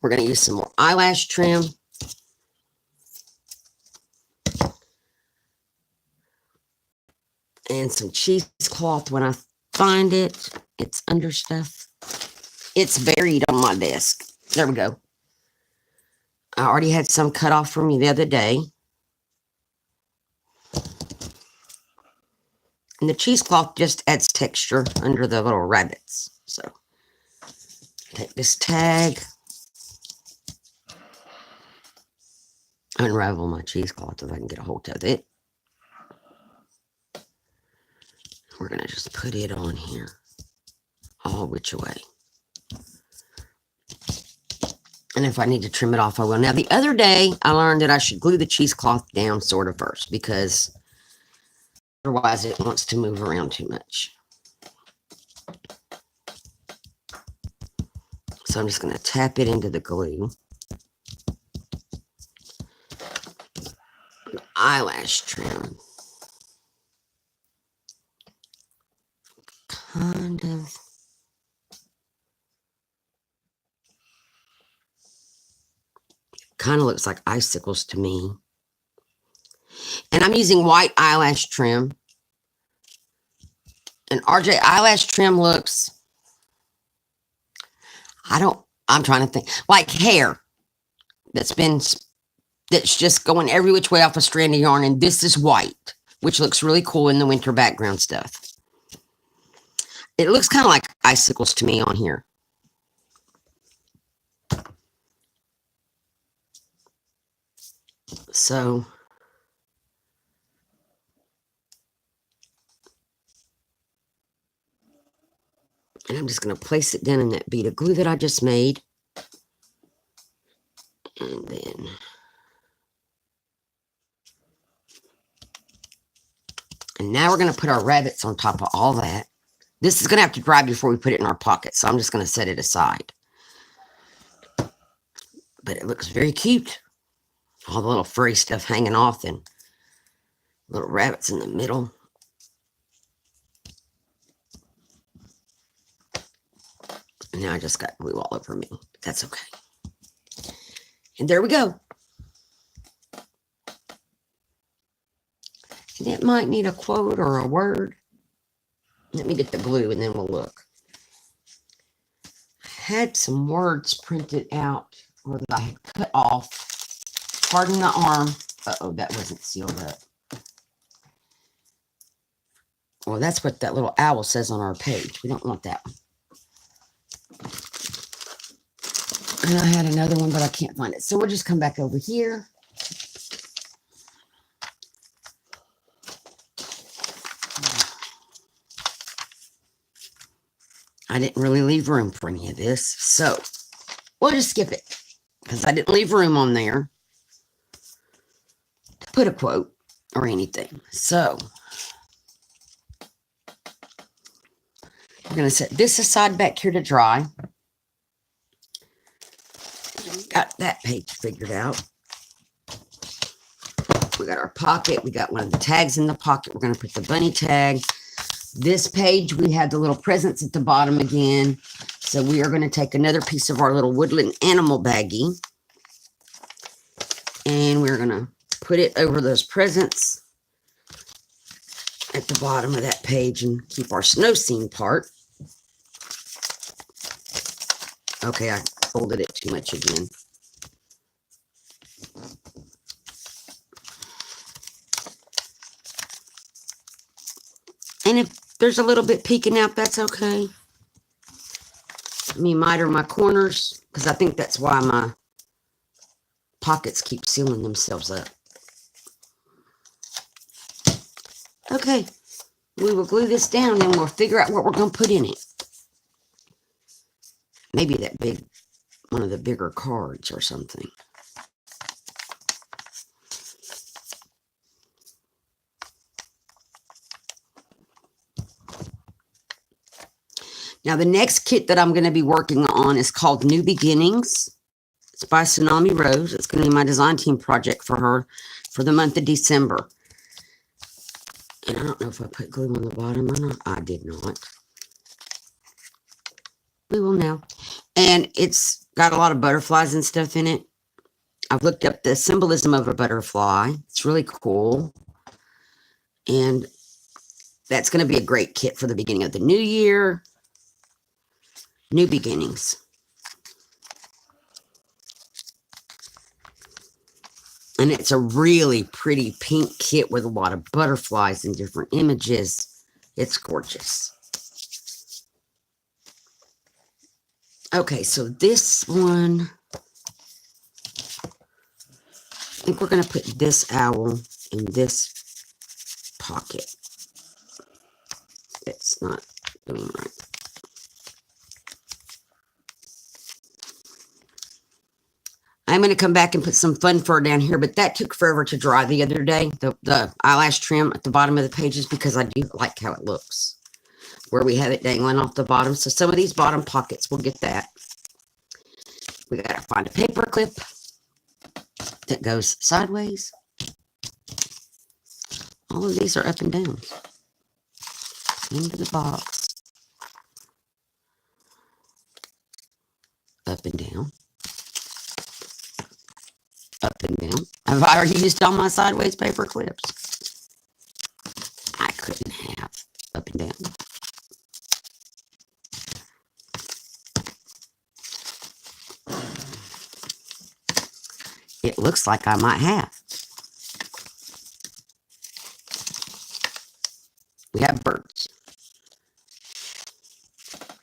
We're going to use some more eyelash trim. And some cheesecloth when I find it. It's under stuff. It's buried on my desk. There we go. I already had some cut off from you the other day. And the cheesecloth just adds texture under the little rabbits. So, take this tag. Unravel my cheesecloth if I can get a hold of it. We're going to just put it on here. All which way. And if I need to trim it off, I will. Now, the other day, I learned that I should glue the cheesecloth down sort of first because otherwise it wants to move around too much. So I'm just going to tap it into the glue. Eyelash trim. Kind of. Kind of looks like icicles to me. And I'm using white eyelash trim. And RJ eyelash trim looks, I'm trying to think, like hair that's just going every which way off a strand of yarn. And this is white, which looks really cool in the winter background stuff. It looks kind of like icicles to me on here. So, and I'm just going to place it down in that bead of glue that I just made. And then, and now we're going to put our rabbits on top of all that. This is going to have to dry before we put it in our pocket, so I'm just going to set it aside. But it looks very cute. All the little furry stuff hanging off and little rabbits in the middle. And now I just got glue all over me. But that's okay. And there we go. And it might need a quote or a word. Let me get the glue and then we'll look. I had some words printed out or that I had cut off. Pardon the arm. Uh-oh, that wasn't sealed up. Well, that's what that little owl says on our page. We don't want that one. And I had another one, but I can't find it. So we'll just come back over here. I didn't really leave room for any of this. So we'll just skip it because I didn't leave room on there to put a quote or anything. So we're going to set this aside back here to dry. Got that page figured out. We got our pocket. We got one of the tags in the pocket. We're going to put the bunny tag. This page, we had the little presents at the bottom again. So we are going to take another piece of our little woodland animal baggie. And we're going to put it over those presents at the bottom of that page and keep our snow scene part. Okay, I folded it too much again. And if there's a little bit peeking out, that's okay. Me miter my corners, because I think that's why my pockets keep sealing themselves up. Okay, we will glue this down and we'll figure out what we're going to put in it. Maybe that big, one of the bigger cards or something. Now, the next kit that I'm going to be working on is called New Beginnings. It's by Tsunami Rose. It's going to be my design team project for her for the month of December. And I don't know if I put glue on the bottom or not. I did not. We will now. And it's got a lot of butterflies and stuff in it. I've looked up the symbolism of a butterfly. It's really cool. And that's going to be a great kit for the beginning of the new year. New beginnings. And it's a really pretty pink kit with a lot of butterflies and different images. It's gorgeous. Okay, so this one, I think we're going to put this owl in this pocket. It's not doing right. I'm going to come back and put some fun fur down here, but that took forever to dry the other day, the eyelash trim at the bottom of the pages, because I do like how it looks, where we have it dangling off the bottom. So some of these bottom pockets, we'll get that. We got to find a paper clip that goes sideways. All of these are up and down. Into the box. Up and down. Up and down. I've already used all my sideways paper clips. I couldn't have up and down. It looks like I might have. We have birds.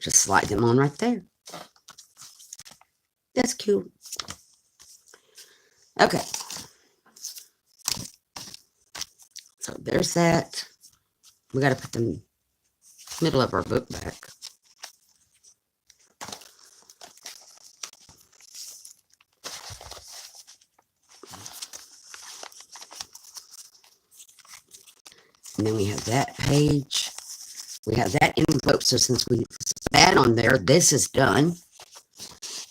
Just slide them on right there. That's cute. Okay. So there's that. We got to put the middle of our book back. And then we have that page. We have that envelope. So since we put that on there, this is done.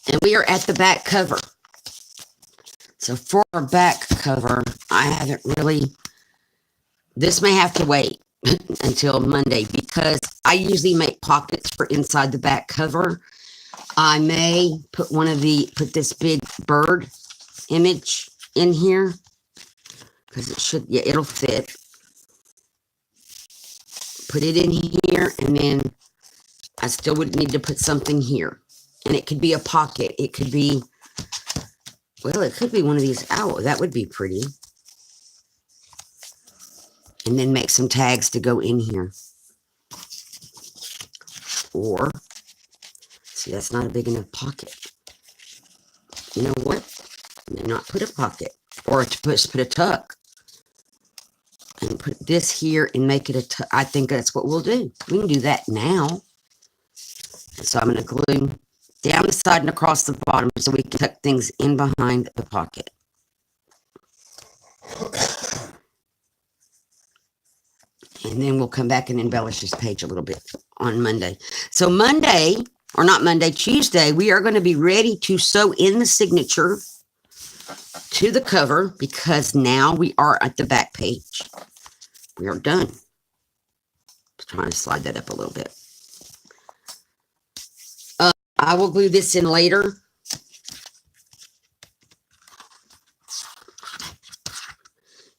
And we are at the back cover. So for our back cover, I haven't really, this may have to wait until Monday because I usually make pockets for inside the back cover. I may put put this big bird image in here because it should, yeah, it'll fit. Put it in here, and then I still would need to put something here. And it could be a pocket. It could be, well, it could be one of these. Oh, that would be pretty. And then make some tags to go in here. Or, see, that's not a big enough pocket. You know what? May not put a pocket. Or to put a tuck. And put this here and make it a tuck. I think that's what we'll do. We can do that now. So I'm going to glue down the side and across the bottom so we can tuck things in behind the pocket. And then we'll come back and embellish this page a little bit on Monday. So Monday, or not Monday, Tuesday, we are going to be ready to sew in the signature to the cover because now we are at the back page. We are done. Just trying to slide that up a little bit. I will glue this in later.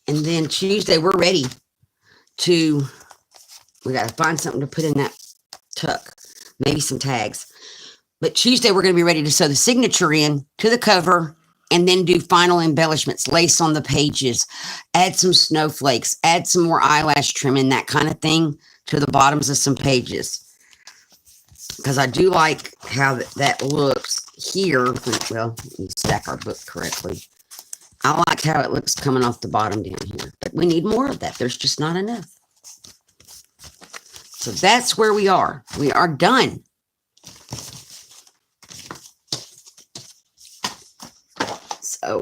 And then Tuesday, we're ready to, we got to find something to put in that tuck. Maybe some tags. But Tuesday, we're going to be ready to sew the signature in to the cover and then do final embellishments, lace on the pages, add some snowflakes, add some more eyelash trim and that kind of thing to the bottoms of some pages. Because I do like how that looks here. Well, we stack our book correctly. I like how it looks coming off the bottom down here. But we need more of that. There's just not enough. So that's where we are. We are done. So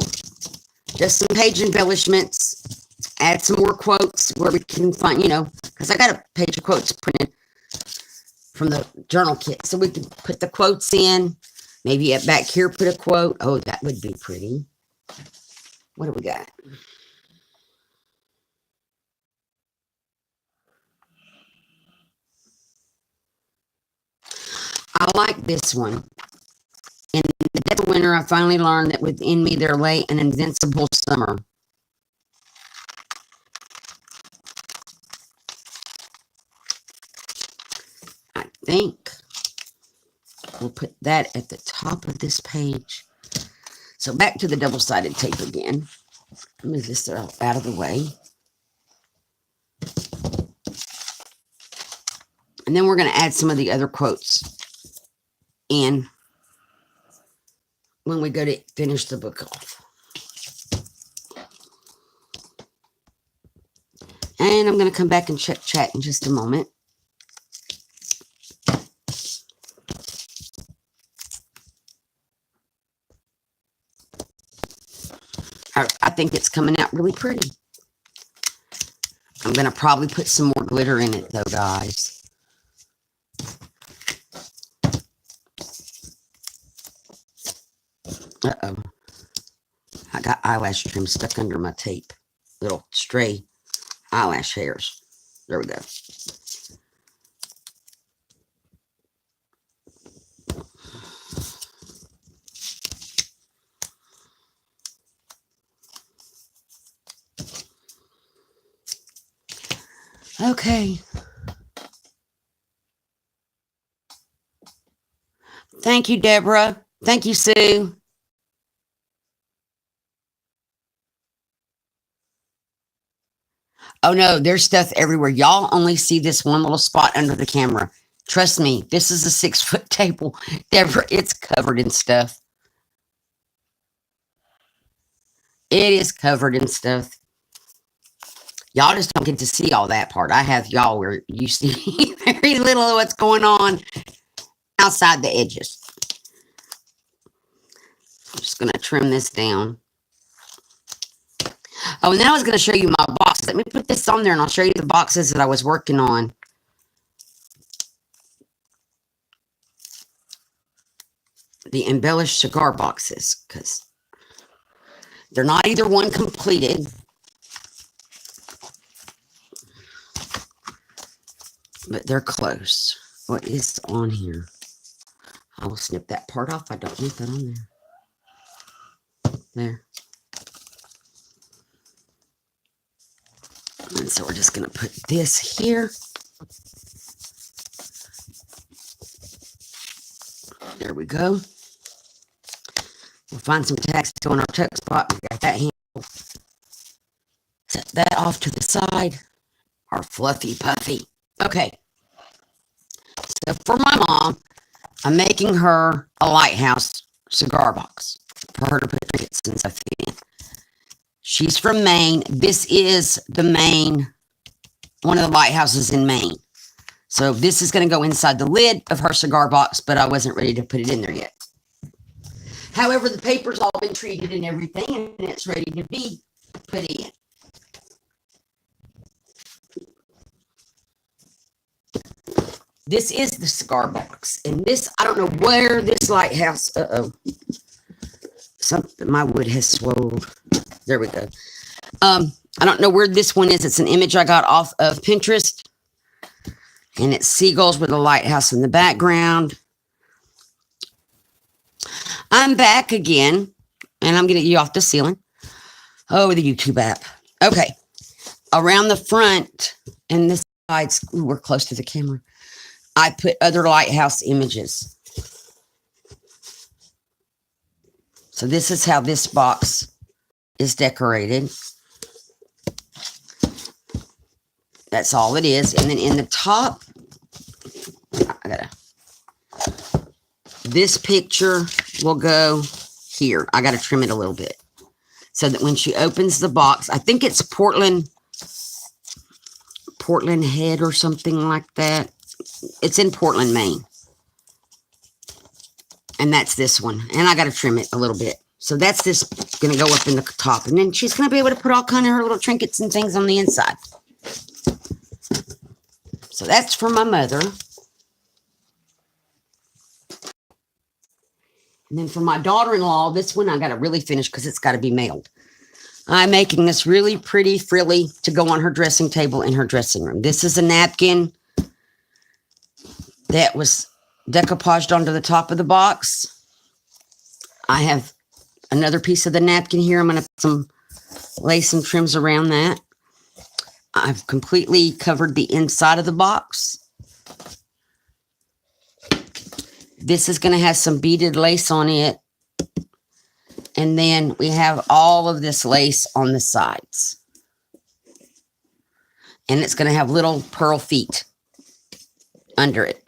just some page embellishments. Add some more quotes where we can find, because I got a page of quotes printed from the journal kit. So we can put the quotes in. Maybe back here put a quote. Oh, that would be pretty. What do we got? I like this one. In the dead of winter, I finally learned that within me there lay an invincible summer. I think we'll put that at the top of this page. So back to the double-sided tape again. Move this out of the way. And then we're going to add some of the other quotes in when we go to finish the book off. And I'm going to come back and check chat in just a moment. I think it's coming out really pretty. I'm going to probably put some more glitter in it though, guys. Uh-oh. I got eyelash trim stuck under my tape. Little stray eyelash hairs. There we go. Okay. Thank you, Deborah. Thank you, Sue. Oh no, there's stuff everywhere. Y'all only see this one little spot under the camera. Trust me, this is a 6-foot table. Deborah, it's covered in stuff. It is covered in stuff. Y'all just don't get to see all that part. I have y'all where you see very little of what's going on outside the edges. I'm just going to trim this down. Oh, and then I was going to show you my box. Let me put this on there and I'll show you the boxes that I was working on. The embellished cigar boxes, because they're not either one completed. But they're close. What is on here? I will snip that part off. I don't want that on there. There. And so we're just going to put this here. There we go. We'll find some tags to go in our tuck spot. We got that handle. Set that off to the side. Our fluffy puffy. Okay. So for my mom, I'm making her a lighthouse cigar box for her to put trinkets and stuff in. She's from Maine. This is the Maine, one of the lighthouses in Maine. So this is going to go inside the lid of her cigar box, but I wasn't ready to put it in there yet. However, the paper's all been treated and everything, and it's ready to be put in. This is the cigar box. And this, I don't know where this lighthouse, something, my wood has swelled. There we go. I don't know where this one is. It's an image I got off of Pinterest. And it's seagulls with a lighthouse in the background. I'm back again. And I'm getting you off the ceiling. Oh, the YouTube app. Okay. Around the front and the sides, we're close to the camera. I put other lighthouse images. So this is how this box is decorated. That's all it is. And then in the top, this picture will go here. I gotta trim it a little bit so that when she opens the box, I think it's Portland Head or something like that. It's in Portland, Maine. And that's this one. And I got to trim it a little bit. So that's this going to go up in the top. And then she's going to be able to put all kind of her little trinkets and things on the inside. So that's for my mother. And then for my daughter-in-law, this one I got to really finish because it's got to be mailed. I'm making this really pretty frilly to go on her dressing table in her dressing room. This is a napkin that was decoupaged onto the top of the box. I have another piece of the napkin here. I'm going to put some lace and trims around that. I've completely covered the inside of the box. This is going to have some beaded lace on it. And then we have all of this lace on the sides. And it's going to have little pearl feet under it.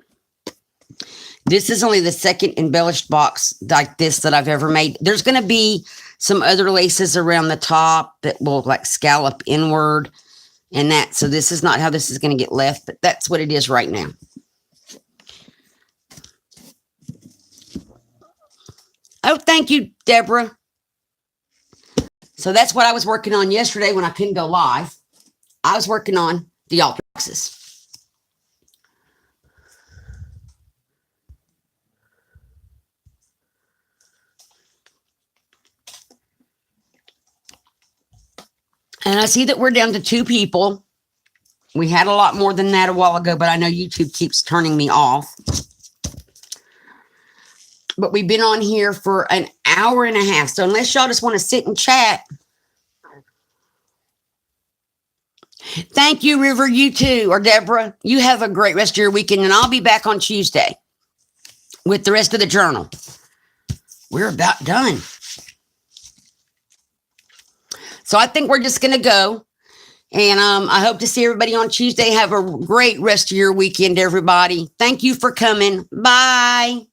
This is only the second embellished box like this that I've ever made. There's going to be some other laces around the top that will like scallop inward and that. So this is not how this is going to get left, but that's what it is right now. Oh, thank you, Deborah. So that's what I was working on yesterday when I couldn't go live. I was working on the altar boxes. And I see that we're down to 2 people. We had a lot more than that a while ago, but I know YouTube keeps turning me off. But we've been on here for an hour and a half. So unless y'all just want to sit and chat. Thank you, River. You too. Or Deborah, you have a great rest of your weekend. And I'll be back on Tuesday with the rest of the journal. We're about done. So I think we're just going to go And I hope to see everybody on Tuesday. Have a great rest of your weekend, everybody. Thank you for coming. Bye.